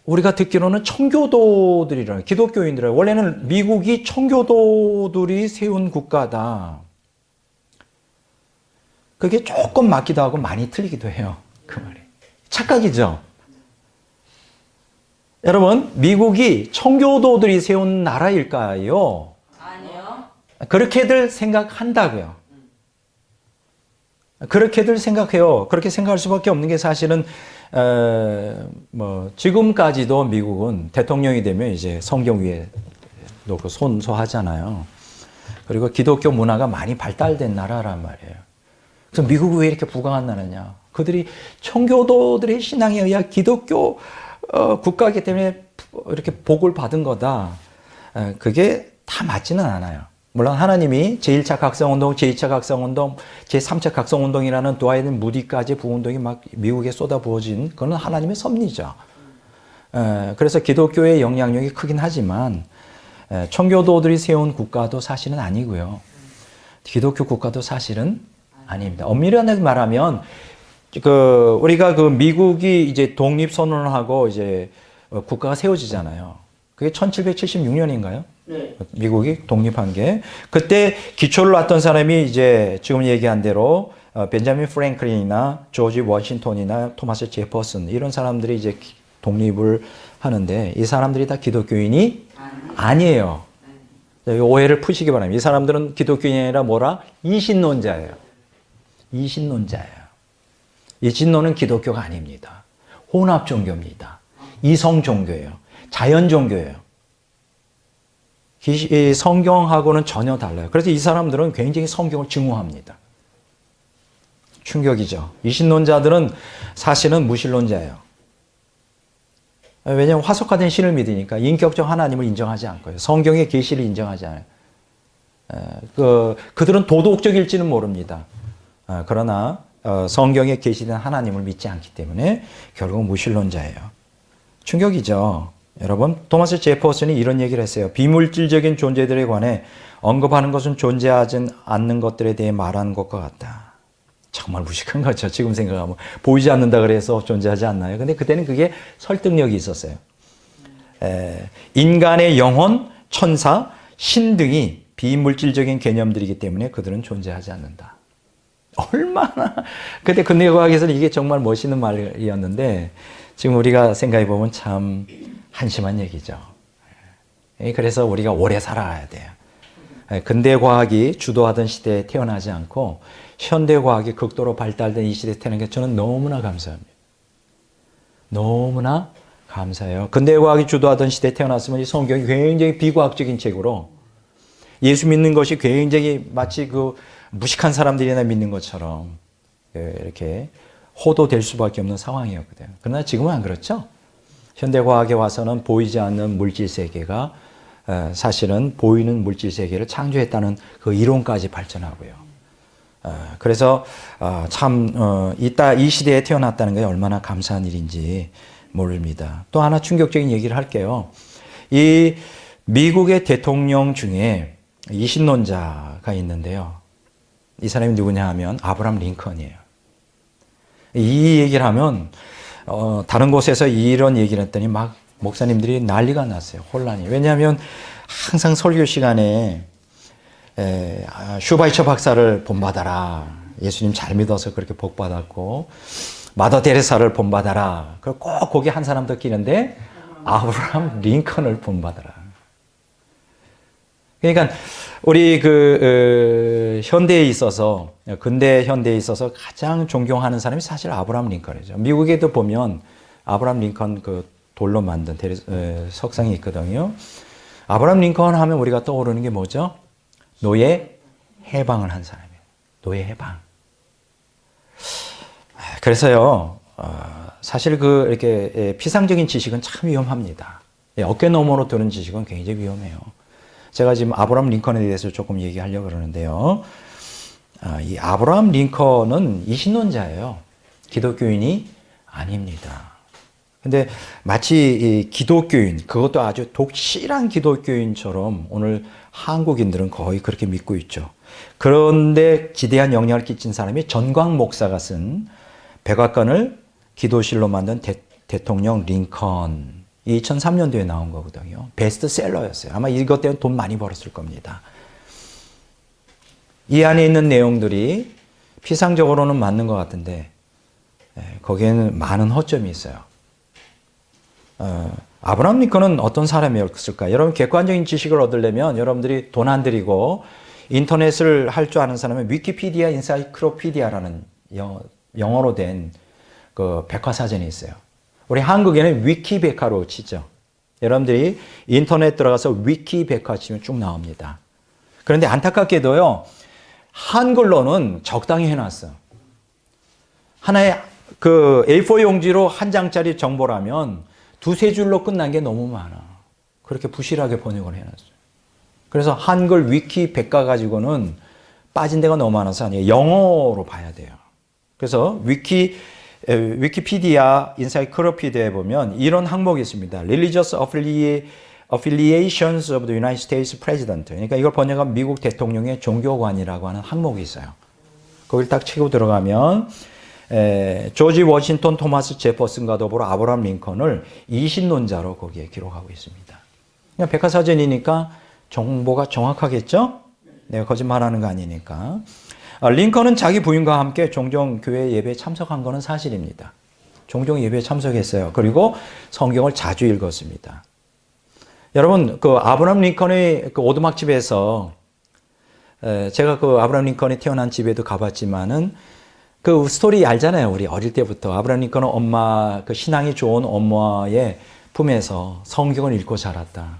우리가 듣기로는 청교도들이라 기독교인들이라 원래는 미국이 청교도들이 세운 국가다. 그게 조금 맞기도 하고 많이 틀리기도 해요. 그 말이. 착각이죠. 여러분, 미국이 청교도들이 세운 나라일까요? 아니요. 그렇게들 생각한다고요. 그렇게들 생각해요. 그렇게 생각할 수밖에 없는 게 사실은 지금까지도 미국은 대통령이 되면 이제 성경 위에 놓고 손소하잖아요. 그리고 기독교 문화가 많이 발달된 나라란 말이에요. 그래서 미국이 왜 이렇게 부강한 나라냐? 그들이 청교도들의 신앙에 의한 기독교 국가이기 때문에 이렇게 복을 받은 거다. 그게 다 맞지는 않아요. 물론 하나님이 제1차 각성운동, 제2차 각성운동, 제3차 각성운동이라는 드와이든 무디까지 부운동이 막 미국에 쏟아부어진 그건 하나님의 섭리죠. 그래서 기독교의 영향력이 크긴 하지만 청교도들이 세운 국가도 사실은 아니고요. 기독교 국가도 사실은 아닙니다. 엄밀하게 말하면 우리가 미국이 이제 독립선언을 하고 이제 국가가 세워지잖아요. 그게 1776년인가요? 네. 미국이 독립한 게. 그때 기초를 놨던 사람이 이제 지금 얘기한 대로 벤자민 프랭클린이나 조지 워싱턴이나 토마스 제퍼슨 이런 사람들이 이제 독립을 하는데 이 사람들이 다 기독교인이 아니에요. 오해를 푸시기 바랍니다. 이 사람들은 기독교인이 아니라 뭐라? 이신론자예요. 이신론자예요. 이신론은 기독교가 아닙니다. 혼합 종교입니다. 이성 종교예요. 자연 종교예요. 성경하고는 전혀 달라요. 그래서 이 사람들은 굉장히 성경을 증오합니다. 충격이죠. 이신론자들은 사실은 무신론자예요. 왜냐하면 화석화된 신을 믿으니까 인격적 하나님을 인정하지 않고요. 성경의 계시를 인정하지 않아요. 그들은 도덕적일지는 모릅니다. 그러나 성경에 계시된 하나님을 믿지 않기 때문에 결국 무신론자예요. 충격이죠. 여러분, 토마스 제퍼슨이 이런 얘기를 했어요. 비물질적인 존재들에 관해 언급하는 것은 존재하지 않는 것들에 대해 말하는 것과 같다. 정말 무식한 거죠. 지금 생각하면. 보이지 않는다 그래서 존재하지 않나요? 근데 그때는 그게 설득력이 있었어요. 인간의 영혼, 천사, 신 등이 비물질적인 개념들이기 때문에 그들은 존재하지 않는다. 얼마나. 근데 근대과학에서는 이게 정말 멋있는 말이었는데 지금 우리가 생각해 보면 참 한심한 얘기죠. 그래서 우리가 오래 살아야 돼요. 근대과학이 주도하던 시대에 태어나지 않고 현대과학이 극도로 발달된 이 시대에 태어난 게 저는 너무나 감사합니다. 너무나 감사해요. 근대과학이 주도하던 시대에 태어났으면 이 성경이 굉장히 비과학적인 책으로 예수 믿는 것이 굉장히 마치 무식한 사람들이나 믿는 것처럼 이렇게 호도될 수밖에 없는 상황이었거든요. 그러나 지금은 안 그렇죠. 현대과학에 와서는 보이지 않는 물질 세계가 사실은 보이는 물질 세계를 창조했다는 그 이론까지 발전하고요. 그래서 참 이 시대에 태어났다는 게 얼마나 감사한 일인지 모릅니다. 또 하나 충격적인 얘기를 할게요. 이 미국의 대통령 중에 이신론자가 있는데요. 이 사람이 누구냐 하면 아브라함 링컨이에요. 이 얘기를 하면 다른 곳에서 이런 얘기를 했더니 막 목사님들이 난리가 났어요. 혼란이. 왜냐하면 항상 설교 시간에 슈바이처 박사를 본받아라. 예수님 잘 믿어서 그렇게 복받았고 마더 데레사를 본받아라. 꼭 거기 한 사람 더 끼는데 아브라함 링컨을 본받아라. 그러니까 우리 현대에 있어서 근대 현대에 있어서 가장 존경하는 사람이 사실 아브라함 링컨이죠. 미국에도 보면 아브라함 링컨 그 돌로 만든 석상이 있거든요. 아브라함 링컨 하면 우리가 떠오르는 게 뭐죠? 노예 해방을 한 사람이에요. 노예 해방. 그래서요, 사실 이렇게 피상적인 지식은 참 위험합니다. 어깨 너머로 드는 지식은 굉장히 위험해요. 제가 지금 아브라함 링컨에 대해서 조금 얘기하려고 그러는데요. 이 아브라함 링컨은 이신론자예요. 기독교인이 아닙니다. 근데 마치 이 기독교인, 그것도 아주 독실한 기독교인처럼 오늘 한국인들은 거의 그렇게 믿고 있죠. 그런데 기대한 영향을 끼친 사람이 전광 목사가 쓴 백악관을 기도실로 만든 대통령 링컨. 2003년도에 나온 거거든요. 베스트셀러였어요. 아마 이것 때문에 돈 많이 벌었을 겁니다. 이 안에 있는 내용들이 피상적으로는 맞는 것 같은데 거기에는 많은 허점이 있어요. 아브라함 링컨은 어떤 사람이었을까? 여러분 객관적인 지식을 얻으려면 여러분들이 돈 안 들이고 인터넷을 할 줄 아는 사람은 위키피디아 인사이클로피디아라는 영어로 된 그 백과사전이 있어요. 우리 한국에는 위키백과로 치죠. 여러분들이 인터넷 들어가서 위키백과 치면 쭉 나옵니다. 그런데 안타깝게도요, 한글로는 적당히 해놨어. 하나의 그 A4 용지로 한 장짜리 정보라면 두세 줄로 끝난 게 너무 많아. 그렇게 부실하게 번역을 해놨어요. 그래서 한글 위키백과 가지고는 빠진 데가 너무 많아서 아니에요. 영어로 봐야 돼요. 그래서 위키피디아 인사이클로피디아에 보면 이런 항목이 있습니다. Religious Affiliations of the United States President. 그러니까 이걸 번역하면 미국 대통령의 종교관이라고 하는 항목이 있어요. 거기를 딱 치고 들어가면 조지 워싱턴 토마스 제퍼슨과 더불어 아브라함 링컨을 이신론자로 거기에 기록하고 있습니다. 그냥 백과사전이니까 정보가 정확하겠죠? 내가 거짓말하는 거 아니니까. 링컨은 자기 부인과 함께 종종 교회 예배에 참석한 것은 사실입니다. 종종 예배에 참석했어요. 그리고 성경을 자주 읽었습니다. 여러분, 그 아브라함 링컨의 그 오두막집에서 제가 그 아브라함 링컨이 태어난 집에도 가봤지만은 그 스토리 알잖아요. 우리 어릴 때부터 아브라함 링컨은 엄마 그 신앙이 좋은 엄마의 품에서 성경을 읽고 자랐다.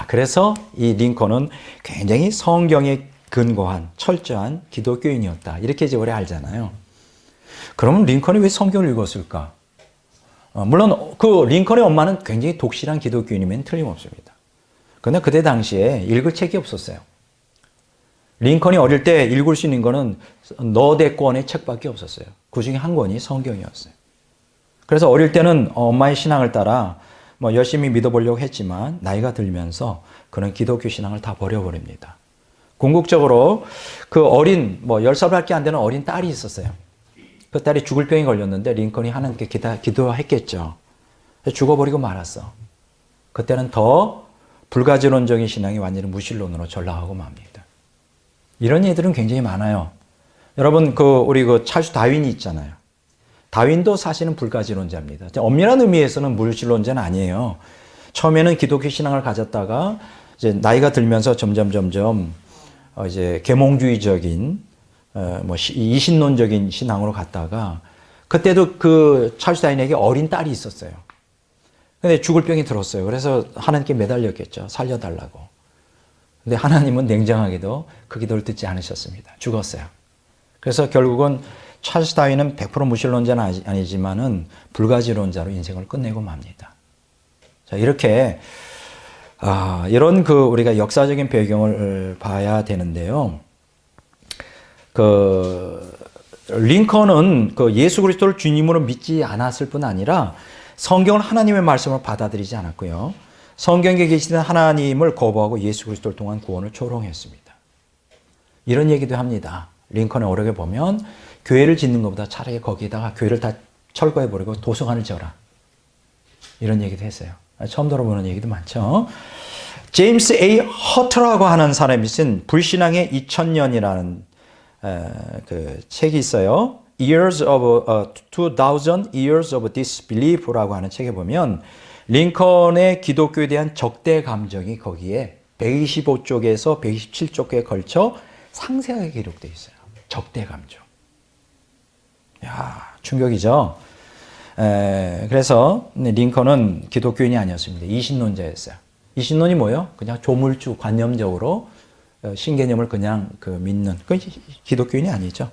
그래서 이 링컨은 굉장히 성경에 근거한 철저한 기독교인이었다. 이렇게 이제 우리 알잖아요. 그러면 링컨이 왜 성경을 읽었을까? 물론 그 링컨의 엄마는 굉장히 독실한 기독교인이면 틀림없습니다. 그런데 그때 당시에 읽을 책이 없었어요. 링컨이 어릴 때 읽을 수 있는 거는 너댓 권의 책밖에 없었어요. 그 중에 한 권이 성경이었어요. 그래서 어릴 때는 엄마의 신앙을 따라 열심히 믿어보려고 했지만 나이가 들면서 그런 기독교 신앙을 다 버려버립니다. 궁극적으로 그 어린 10살밖에 안 되는 어린 딸이 있었어요. 그 딸이 죽을 병이 걸렸는데 링컨이 하나님께 기도했겠죠. 죽어버리고 말았어. 그때는 더 불가지론적인 신앙이 완전히 무신론으로 전락하고 맙니다. 이런 예들은 굉장히 많아요. 여러분 우리 찰스 다윈이 있잖아요. 다윈도 사실은 불가지론자입니다. 엄밀한 의미에서는 무신론자는 아니에요. 처음에는 기독교 신앙을 가졌다가 이제 나이가 들면서 점점 이제 계몽주의적인 이신론적인 신앙으로 갔다가 그때도 그 찰스 다윈에게 어린 딸이 있었어요. 근데 죽을 병이 들었어요. 그래서 하나님께 매달렸겠죠. 살려달라고. 근데 하나님은 냉정하게도 그 기도를 듣지 않으셨습니다. 죽었어요. 그래서 결국은 찰스 다윈은 100% 무신론자는 아니지만은 불가지론자로 인생을 끝내고 맙니다. 자, 이렇게 이런 우리가 역사적인 배경을 봐야 되는데요. 링컨은 예수 그리스도를 주님으로 믿지 않았을 뿐 아니라 성경을 하나님의 말씀으로 받아들이지 않았고요. 성경에 계시는 하나님을 거부하고 예수 그리스도를 통한 구원을 조롱했습니다. 이런 얘기도 합니다. 링컨의 어록에 보면 교회를 짓는 것보다 차라리 거기다가 교회를 다 철거해버리고 도서관을 지어라. 이런 얘기도 했어요. 처음 들어보는 얘기도 많죠. 제임스 A. 허트라고 하는 사람이 쓴 불신앙의 2000년이라는 책이 있어요. 2000 Years of Disbelief라고 하는 책에 보면 링컨의 기독교에 대한 적대 감정이 거기에 125쪽에서 127쪽에 걸쳐 상세하게 기록되어 있어요. 적대 감정. 야, 충격이죠. 그래서 링컨은 기독교인이 아니었습니다. 이신론자였어요. 이신론이 뭐예요? 그냥 조물주 관념적으로 신개념을 그냥 믿는 그 기독교인이 아니죠.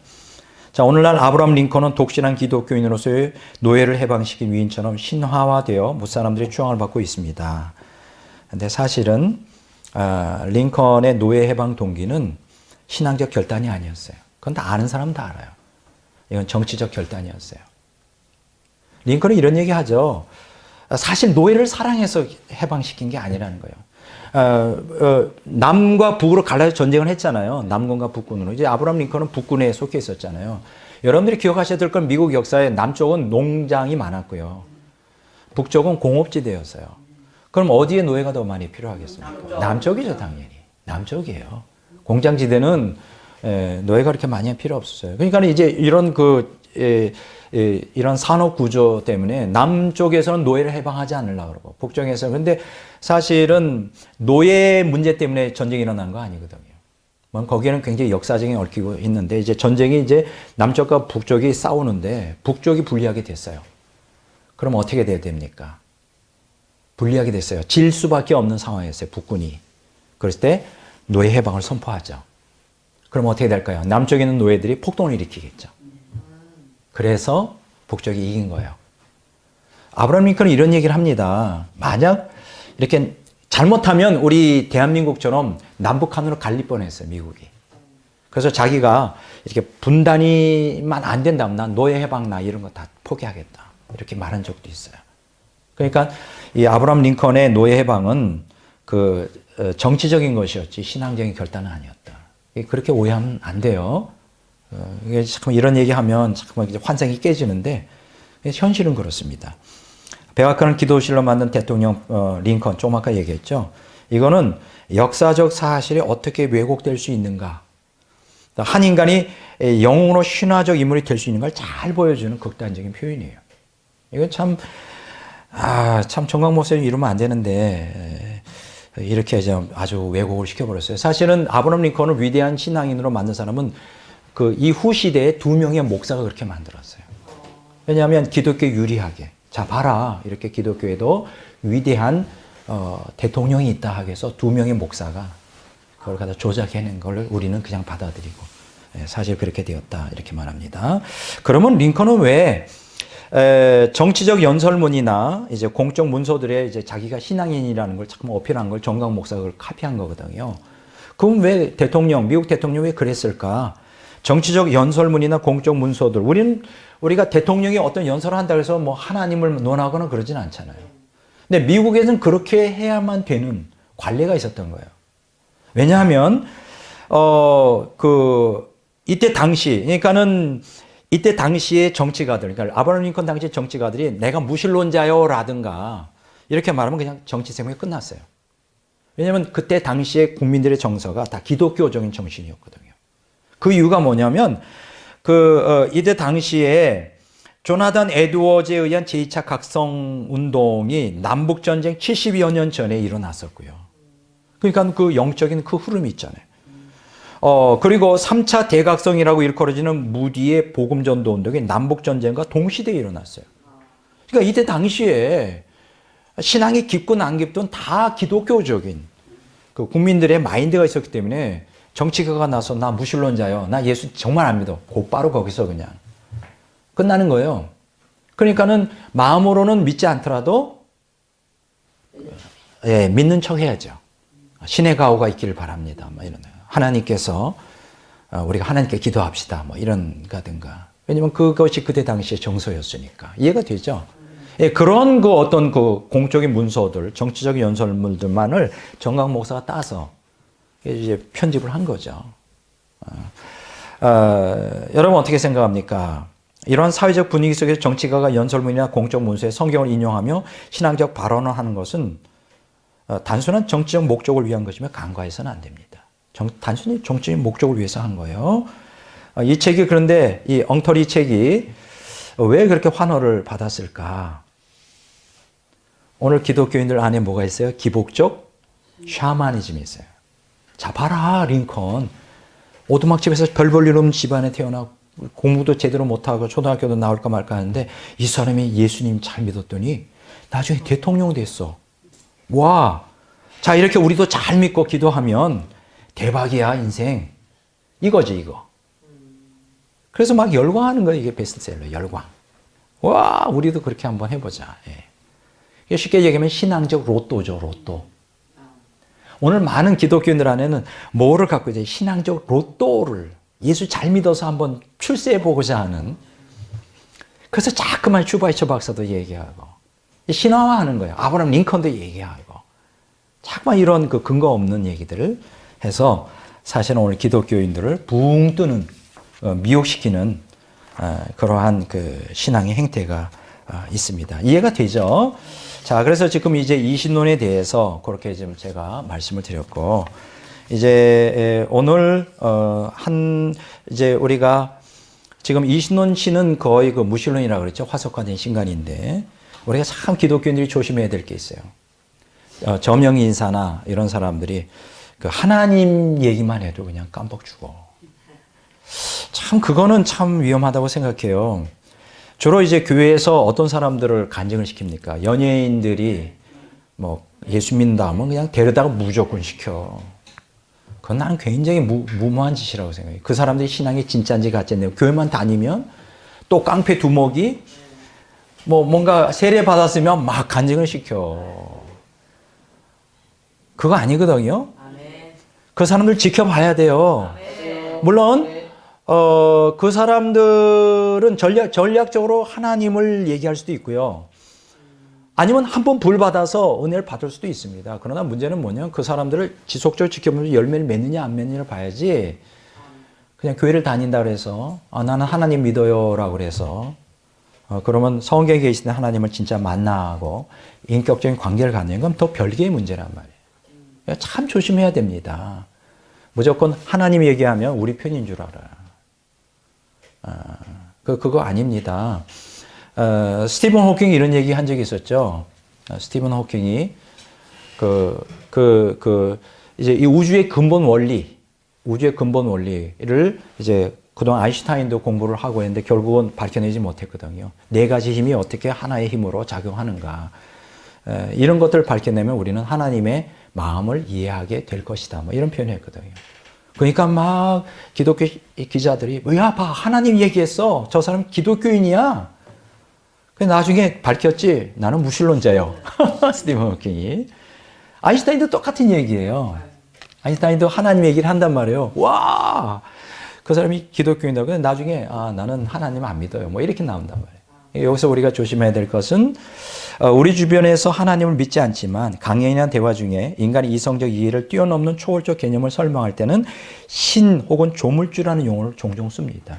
자, 오늘날 아브라함 링컨은 독실한 기독교인으로서의 노예를 해방시킨 위인처럼 신화화되어 무사람들의 추앙을 받고 있습니다. 근데 사실은 링컨의 노예 해방 동기는 신앙적 결단이 아니었어요. 그건 다 아는 사람 다 알아요. 이건 정치적 결단이었어요. 링컨은 이런 얘기 하죠. 사실 노예를 사랑해서 해방시킨 게 아니라는 거예요. 남과 북으로 갈라서 전쟁을 했잖아요. 남군과 북군으로. 이제 아브라함 링컨은 북군에 속해 있었잖아요. 여러분들이 기억하셔야 될 건 미국 역사에 남쪽은 농장이 많았고요. 북쪽은 공업지대였어요. 그럼 어디에 노예가 더 많이 필요하겠습니까? 남쪽이죠, 당연히. 남쪽이에요. 공장지대는 노예가 그렇게 많이 필요 없었어요. 그러니까 이제 이런 산업 구조 때문에 남쪽에서는 노예를 해방하지 않으려고 그러고 북쪽에서는. 근데 사실은 노예 문제 때문에 전쟁이 일어난 거 아니거든요. 거기에는 굉장히 역사적인 얽히고 있는데 이제 전쟁이 이제 남쪽과 북쪽이 싸우는데 북쪽이 불리하게 됐어요. 그럼 어떻게 돼야 됩니까? 불리하게 됐어요. 질 수밖에 없는 상황이었어요. 북군이. 그랬을 때 노예 해방을 선포하죠. 그럼 어떻게 될까요? 남쪽에 있는 노예들이 폭동을 일으키겠죠. 그래서 북쪽이 이긴 거예요. 아브라함 링컨은 이런 얘기를 합니다. 만약 이렇게 잘못하면 우리 대한민국처럼 남북한으로 갈릴 뻔했어요, 미국이. 그래서 자기가 이렇게 분단이만 안 된다면 난 노예 해방 나 이런 거 다 포기하겠다. 이렇게 말한 적도 있어요. 그러니까 이 아브라함 링컨의 노예 해방은 정치적인 것이었지 신앙적인 결단은 아니었다. 그렇게 오해하면 안 돼요. 이게 잠깐 이런 얘기하면 잠깐 환상이 깨지는데 현실은 그렇습니다. 백악관을 기도실로 만든 대통령 링컨 좀 아까 얘기했죠. 이거는 역사적 사실이 어떻게 왜곡될 수 있는가. 한 인간이 영웅으로 신화적 인물이 될 수 있는 걸 잘 보여주는 극단적인 표현이에요. 이건 참 정강 목사님 이러면 안 되는데 이렇게 아주 왜곡을 시켜버렸어요. 사실은 아브라함 링컨을 위대한 신앙인으로 만든 사람은 이후 시대에 2명의 목사가 그렇게 만들었어요. 왜냐하면 기독교 유리하게. 자, 봐라. 이렇게 기독교에도 위대한 대통령이 있다 하겠어 2명의 목사가 그걸 갖다 조작해낸 걸 우리는 그냥 받아들이고 사실 그렇게 되었다. 이렇게 말합니다. 그러면 링컨은 왜 정치적 연설문이나 이제 공적 문서들에 이제 자기가 신앙인이라는 걸 자꾸 어필한 걸 정강 목사가 그걸 카피한 거거든요. 그럼 왜 미국 대통령이 왜 그랬을까? 정치적 연설문이나 공적 문서들. 우리가 대통령이 어떤 연설을 한다고 해서 뭐 하나님을 논하거나 그러진 않잖아요. 근데 미국에서는 그렇게 해야만 되는 관례가 있었던 거예요. 왜냐하면, 이때 당시에 정치가들, 그러니까 아브라함 링컨 당시 정치가들이 내가 무신론자요 라든가 이렇게 말하면 그냥 정치 생명이 끝났어요. 왜냐하면 그때 당시에 국민들의 정서가 다 기독교적인 정신이었거든요. 그 이유가 뭐냐면, 이때 당시에 조나단 에드워즈에 의한 제2차 각성 운동이 남북전쟁 70여 년 전에 일어났었고요. 그러니까 그 영적인 그 흐름이 있잖아요. 그리고 3차 대각성이라고 일컬어지는 무디의 복음전도 운동이 남북전쟁과 동시대에 일어났어요. 그러니까 이때 당시에 신앙이 깊든 안 깊든 다 기독교적인 국민들의 마인드가 있었기 때문에 정치가가 나서 나 무신론자요. 나 예수 정말 안 믿어. 곧바로 거기서 그냥 끝나는 거예요. 그러니까는 마음으로는 믿지 않더라도 예, 믿는 척 해야죠. 신의 가호가 있기를 바랍니다. 뭐 이런 하나님께서 우리가 하나님께 기도합시다. 뭐 이런 가든가. 왜냐면 그것이 그때 당시의 정서였으니까 이해가 되죠. 예, 그런 그 어떤 그 공적인 문서들, 정치적인 연설물들만을 정강 목사가 따서 이제 편집을 한 거죠. 여러분 어떻게 생각합니까? 이러한 사회적 분위기 속에서 정치가가 연설문이나 공적 문서에 성경을 인용하며 신앙적 발언을 하는 것은 단순한 정치적 목적을 위한 것이며 간과해서는 안 됩니다. 단순히 정치적 목적을 위해서 한 거예요. 이 책이 그런데 이 엉터리 책이 왜 그렇게 환호를 받았을까? 오늘 기독교인들 안에 뭐가 있어요? 기복적 샤머니즘이 있어요. 자, 봐라, 링컨. 오두막집에서 별 볼 일 없는 집안에 태어나고 공부도 제대로 못하고 초등학교도 나올까 말까 하는데 이 사람이 예수님 잘 믿었더니 나중에 대통령 됐어. 와, 자, 이렇게 우리도 잘 믿고 기도하면 대박이야, 인생. 이거지, 이거. 그래서 막 열광하는 거예요. 이게 베스트셀러, 열광. 와, 우리도 그렇게 한번 해보자. 예. 쉽게 얘기하면 신앙적 로또죠, 로또. 오늘 많은 기독교인들 안에는 뭐를 갖고 있어요? 신앙적 로또를 예수 잘 믿어서 한번 출세해보고자 하는. 그래서 자꾸만 슈바이처 박사도 얘기하고 신화화하는 거예요. 아브라함 링컨도 얘기하고 자꾸만 이런 그 근거 없는 얘기들을 해서 사실은 오늘 기독교인들을 붕 뜨는 미혹시키는 그러한 그 신앙의 행태가 있습니다. 이해가 되죠? 자, 그래서 지금 이제 이신론에 대해서 그렇게 지금 제가 말씀을 드렸고, 이제 오늘 이제 우리가 지금 이신론 씨는 거의 그 무신론이라고 그랬죠. 화석화된 신간인데 우리가 참 기독교인들이 조심해야 될 게 있어요. 저명 인사나 이런 사람들이 그 하나님 얘기만 해도 그냥 깜빡 죽어. 참 그거는 참 위험하다고 생각해요. 주로 이제 교회에서 어떤 사람들을 간증을 시킵니까? 연예인들이 뭐 예수 믿는다 하면 그냥 데려다가 무조건 시켜. 그건 나는 굉장히 무모한 짓이라고 생각해요. 그 사람들이 신앙이 진짜인지 가짜인지 교회만 다니면 또 깡패 두목이 뭐 뭔가 세례 받았으면 막 간증을 시켜. 그거 아니거든요. 그 사람들 지켜봐야 돼요. 물론 그 사람들은 전략적으로 하나님을 얘기할 수도 있고요. 아니면 한번 불 받아서 은혜를 받을 수도 있습니다. 그러나 문제는 뭐냐면 그 사람들을 지속적으로 지켜보면서 열매를 맺느냐 안 맺느냐를 봐야지 그냥 교회를 다닌다 그래서 나는 하나님 믿어요라고 그래서 그러면 성경에 계시는 하나님을 진짜 만나고 인격적인 관계를 갖는 건 더 별개의 문제란 말이에요. 참 조심해야 됩니다. 무조건 하나님 얘기하면 우리 편인 줄 알아요. 그거 아닙니다. 스티븐 호킹이 이런 얘기 한 적이 있었죠. 스티븐 호킹이 이제 이 우주의 근본 원리를 이제 그동안 아인슈타인도 공부를 하고 했는데 결국은 밝혀내지 못했거든요. 네 가지 힘이 어떻게 하나의 힘으로 작용하는가. 이런 것들을 밝혀내면 우리는 하나님의 마음을 이해하게 될 것이다. 뭐 이런 표현을 했거든요. 그러니까 막 기독교 기자들이 야, 봐, 하나님 얘기했어. 저 사람 기독교인이야. 나중에 밝혔지. 나는 무신론자요. 스티븐 호킹이. 아인슈타인도 똑같은 얘기예요. 아인슈타인도 하나님 얘기를 한단 말이에요. 와, 그 사람이 기독교인이다. 근데 나중에 나는 하나님 안 믿어요. 뭐 이렇게 나온단 말이에요. 여기서 우리가 조심해야 될 것은 우리 주변에서 하나님을 믿지 않지만 강연이나 대화 중에 인간의 이성적 이해를 뛰어넘는 초월적 개념을 설명할 때는 신 혹은 조물주라는 용어를 종종 씁니다.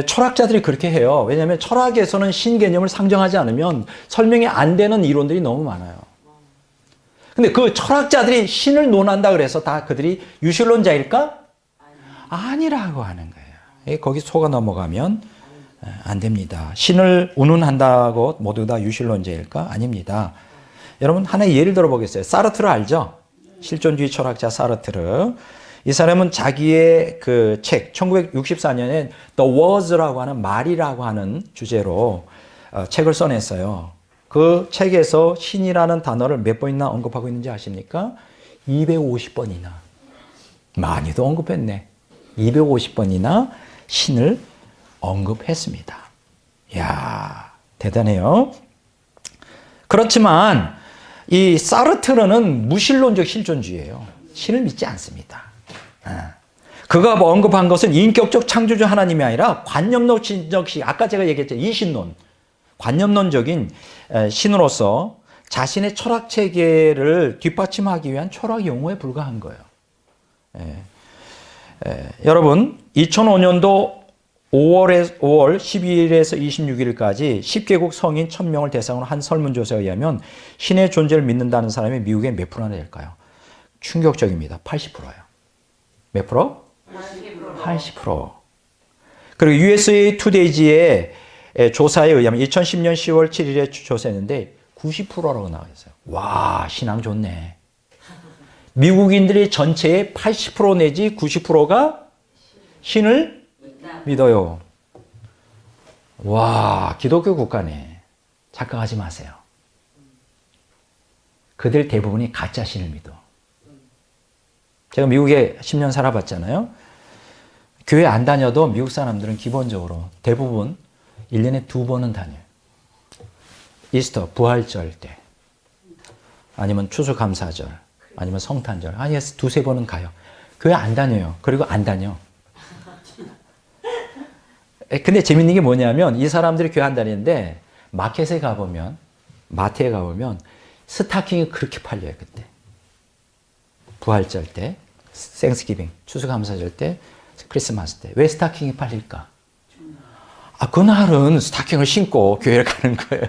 철학자들이 그렇게 해요. 왜냐하면 철학에서는 신 개념을 상정하지 않으면 설명이 안 되는 이론들이 너무 많아요. 근데 그 철학자들이 신을 논한다 그래서 다 그들이 유신론자일까? 아니라고 하는 거예요. 거기 속아 넘어가면 안 됩니다. 신을 운운한다고 모두 다 유신론자일까? 아닙니다. 여러분 하나의 예를 들어보겠어요. 사르트르 알죠? 실존주의 철학자 사르트르. 이 사람은 자기의 그 책 1964년에 The Words라고 하는 말이라고 하는 주제로 책을 써냈어요. 그 책에서 신이라는 단어를 몇 번이나 언급하고 있는지 아십니까? 250번이나. 많이도 언급했네. 250번이나 신을 언급했습니다. 이야, 대단해요. 그렇지만 이 사르트르는 무신론적 실존주의예요. 신을 믿지 않습니다. 그가 언급한 것은 인격적 창조주 하나님이 아니라 관념론적 아까 제가 얘기했죠. 이신론. 관념론적인 신으로서 자신의 철학 체계를 뒷받침하기 위한 철학 용어에 불과한 거예요. 여러분, 2005년도 5월 12일에서 26일까지 10개국 성인 1000명을 대상으로 한 설문조사에 의하면 신의 존재를 믿는다는 사람이 미국에 몇 프로나 될까요? 충격적입니다. 80%예요. 몇 프로? 80%. 그리고 USA 투데이지의 조사에 의하면 2010년 10월 7일에 조사했는데 90%라고 나와 있어요. 와, 신앙 좋네. 미국인들의 전체의 80% 내지 90%가 신을 믿어요. 와, 기독교 국가네. 착각하지 마세요. 그들 대부분이 가짜 신을 믿어. 제가 미국에 10년 살아봤잖아요. 교회 안 다녀도 미국 사람들은 기본적으로 대부분 1년에 2번은 다녀요. 이스터, 부활절 때. 아니면 추수감사절. 아니면 성탄절. 아니, 2-3번은 가요. 교회 안 다녀요. 그리고 안 다녀. 근데 재밌는 게 뭐냐면 이 사람들이 교회 안 다니는데 마켓에 가보면, 마트에 가보면 스타킹이 그렇게 팔려요, 그때. 부활절 때, 땡스기빙, 추수감사절 때, 크리스마스 때. 왜 스타킹이 팔릴까? 그날은 스타킹을 신고 교회를 가는 거예요.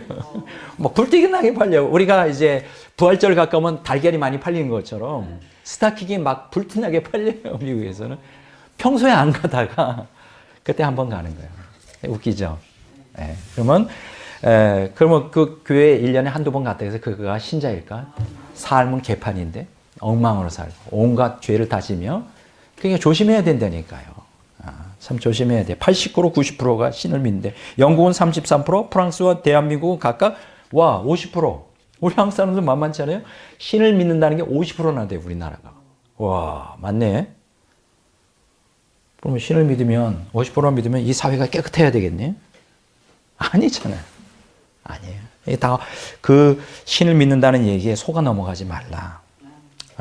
뭐 불티나게 팔려요. 우리가 이제 부활절 가까우면 달걀이 많이 팔리는 것처럼 스타킹이 막 불티나게 팔려요, 미국에서는. 평소에 안 가다가 그때 한번 가는 거예요. 웃기죠? 네. 그러면 그 교회에 1년에 한두 번 갔다 해서 그가 신자일까? 삶은 개판인데 엉망으로 살고 온갖 죄를 다지며 그러니까 조심해야 된다니까요. 참 조심해야 돼. 89% 90%가 신을 믿는데 영국은 33%, 프랑스와 대한민국은 각각 50%. 우리 한국 사람들 만만치 않아요? 신을 믿는다는 게 50%나 돼요, 우리나라가. 와, 맞네. 그러면 신을 믿으면 50% 믿으면 이 사회가 깨끗해야 되겠네? 아니잖아요. 아니에요. 이게 다 그 신을 믿는다는 얘기에 속아 넘어가지 말라.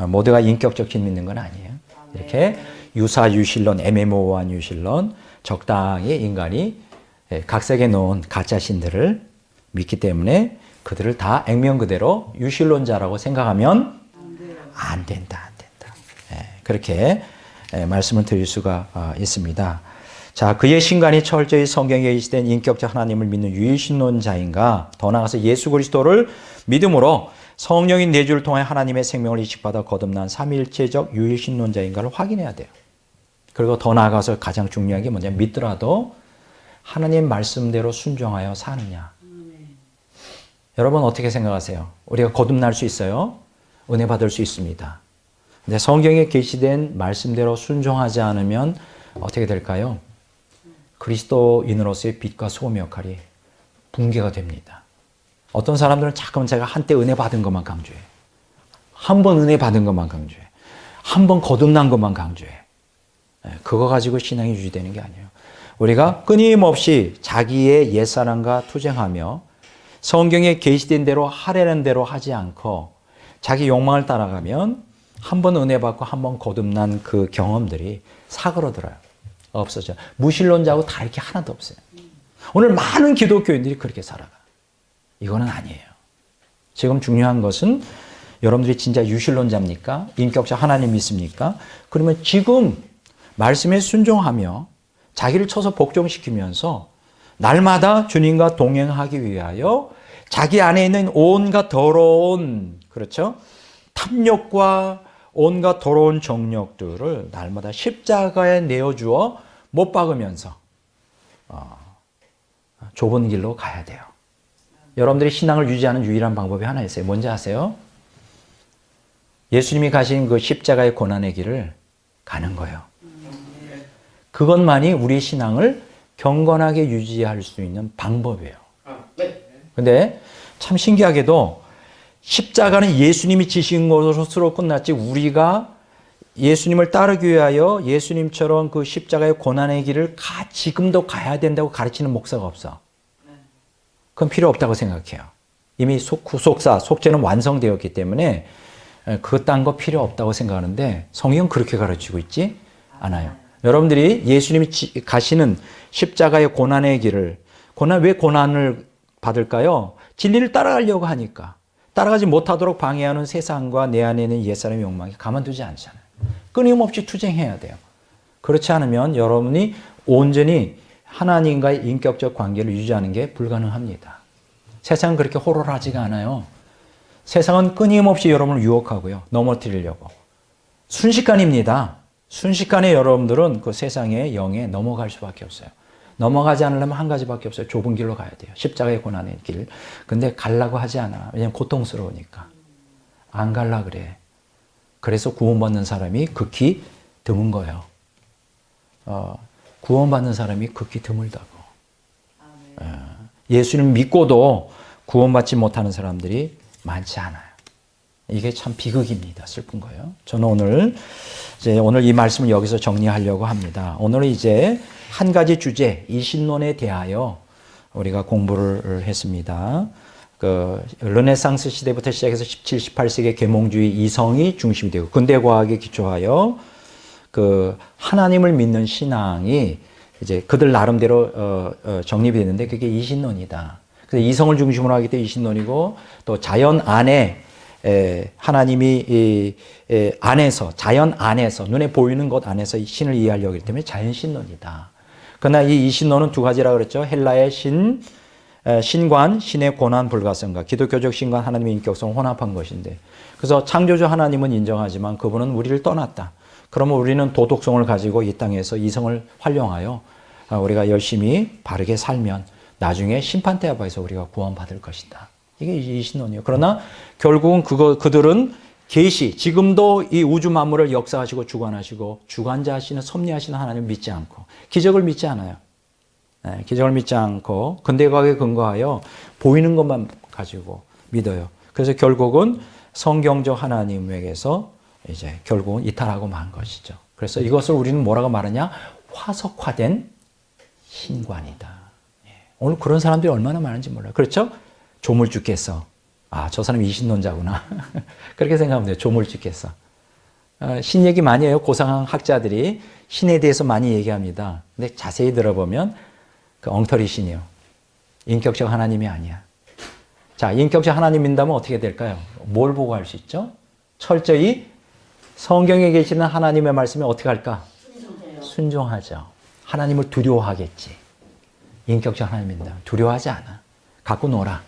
모두가 인격적 신 믿는 건 아니에요. 이렇게 유사유실론, 애매모호한 유실론, 적당히 인간이 각색해 놓은 가짜 신들을 믿기 때문에 그들을 다 액면 그대로 유실론자라고 생각하면 안 된다. 그렇게 말씀을 드릴 수가 있습니다. 자, 그의 신간이 철저히 성경에 게시된 인격적 하나님을 믿는 유일신론자인가, 더 나아가서 예수 그리스도를 믿음으로 성령인 내주를 통해 하나님의 생명을 이식받아 거듭난 삼위일체적 유일신론자인가를 확인해야 돼요. 그리고 더 나아가서 가장 중요한 게 뭐냐면 믿더라도 하나님 말씀대로 순종하여 사느냐. 여러분 어떻게 생각하세요? 우리가 거듭날 수 있어요? 은혜 받을 수 있습니다. 근데 성경에 게시된 말씀대로 순종하지 않으면 어떻게 될까요? 그리스도인으로서의 빛과 소금 역할이 붕괴가 됩니다. 어떤 사람들은 자꾸만 제가 한때 은혜 받은 것만 강조해. 한 번 은혜 받은 것만 강조해. 한 번 거듭난 것만 강조해. 그거 가지고 신앙이 유지되는 게 아니에요. 우리가 끊임없이 자기의 옛사람과 투쟁하며 성경에 게시된 대로 하려는 대로 하지 않고 자기 욕망을 따라가면 한 번 은혜 받고 한 번 거듭난 그 경험들이 사그러들어요. 없어져. 무신론자하고 다를 게 하나도 없어요. 오늘 많은 기독교인들이 그렇게 살아가. 이거는 아니에요. 지금 중요한 것은 여러분들이 진짜 유신론자입니까? 인격적 하나님 믿습니까? 그러면 지금 말씀에 순종하며 자기를 쳐서 복종시키면서 날마다 주님과 동행하기 위하여 자기 안에 있는 온갖 더러운, 그렇죠? 탐욕과 온갖 더러운 정욕들을 날마다 십자가에 내어주어 못 박으면서 좁은 길로 가야 돼요. 여러분들이 신앙을 유지하는 유일한 방법이 하나 있어요. 뭔지 아세요? 예수님이 가신 그 십자가의 고난의 길을 가는 거예요. 그것만이 우리의 신앙을 경건하게 유지할 수 있는 방법이에요. 근데 참 신기하게도 십자가는 예수님이 지신 것으로 끝났지 우리가 예수님을 따르기 위하여 예수님처럼 그 십자가의 고난의 길을 지금도 가야 된다고 가르치는 목사가 없어. 그건 필요 없다고 생각해요. 이미 속죄는 완성되었기 때문에 그딴 거 필요 없다고 생각하는데 성경은 그렇게 가르치고 있지 않아요. 여러분들이 예수님이 가시는 십자가의 고난의 길을 왜 고난을 받을까요? 진리를 따라가려고 하니까. 따라가지 못하도록 방해하는 세상과 내 안에 있는 옛사람의 욕망이 가만두지 않잖아요. 끊임없이 투쟁해야 돼요. 그렇지 않으면 여러분이 온전히 하나님과의 인격적 관계를 유지하는 게 불가능합니다. 세상은 그렇게 호롤하지가 않아요. 세상은 끊임없이 여러분을 유혹하고요. 넘어뜨리려고. 순식간입니다. 순식간에 여러분들은 그 세상의 영에 넘어갈 수밖에 없어요. 넘어가지 않으려면 한 가지밖에 없어요. 좁은 길로 가야 돼요. 십자가의 고난의 길. 근데 가려고 하지 않아. 왜냐면 고통스러우니까. 안 갈라 그래. 그래서 구원받는 사람이 극히 드문 거예요. 구원받는 사람이 극히 드물다고. 예수님 믿고도 구원받지 못하는 사람들이 많지 않아요. 이게 참 비극입니다. 슬픈 거예요. 저는 오늘 이 말씀을 여기서 정리하려고 합니다. 오늘은 이제 한 가지 주제, 이신론에 대하여 우리가 공부를 했습니다. 르네상스 시대부터 시작해서 17, 18세기 계몽주의 이성이 중심이 되고 근대 과학에 기초하여 하나님을 믿는 신앙이 이제 그들 나름대로 정립이 됐는데 그게 이신론이다. 그래서 이성을 중심으로 하기 때문에 이신론이고 또 자연 안에 하나님이 자연 안에서 눈에 보이는 것 안에서 신을 이해하려고 하기 때문에 자연신론이다. 그러나 이 이신론은 두 가지라 그랬죠. 헬라의 신관, 신의 고난 불가성과 기독교적 신관 하나님의 인격성을 혼합한 것인데 그래서 창조주 하나님은 인정하지만 그분은 우리를 떠났다. 그러면 우리는 도덕성을 가지고 이 땅에서 이성을 활용하여 우리가 열심히 바르게 살면 나중에 심판대 앞에서 우리가 구원받을 것이다. 이게 이신론이에요. 그러나 결국은 그들은 지금도 이 우주 만물을 역사하시고 주관하시고 주관자하시는 섭리하시는 하나님을 믿지 않고 기적을 믿지 않아요. 기적을 믿지 않고 근대과학에 근거하여 보이는 것만 가지고 믿어요. 그래서 결국은 성경적 하나님에게서 이제 결국은 이탈하고 만 것이죠. 그래서 이것을 우리는 뭐라고 말하냐? 화석화된 신관이다. 오늘 그런 사람들이 얼마나 많은지 몰라요. 그렇죠? 조물주께서 저 사람이 이신론자구나. 그렇게 생각하면 돼요. 조물주께서. 신 얘기 많이 해요. 고상한 학자들이 신에 대해서 많이 얘기합니다. 근데 자세히 들어보면 그 엉터리 신이요. 인격적 하나님이 아니야. 자, 인격적 하나님 믿다면 어떻게 될까요? 뭘 보고 할 수 있죠? 철저히 성경에 계시는 하나님의 말씀에 어떻게 할까? 순종하죠. 하나님을 두려워하겠지. 인격적 하나님 믿다. 두려워하지 않아. 갖고 놀아.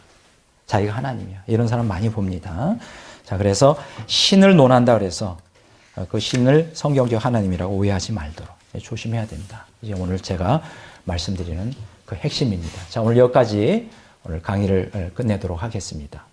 자기가 하나님이야. 이런 사람 많이 봅니다. 자, 그래서 신을 논한다 그래서 그 신을 성경적 하나님이라고 오해하지 말도록 조심해야 된다. 이제 오늘 제가 말씀드리는 그 핵심입니다. 자, 오늘 여기까지 오늘 강의를 끝내도록 하겠습니다.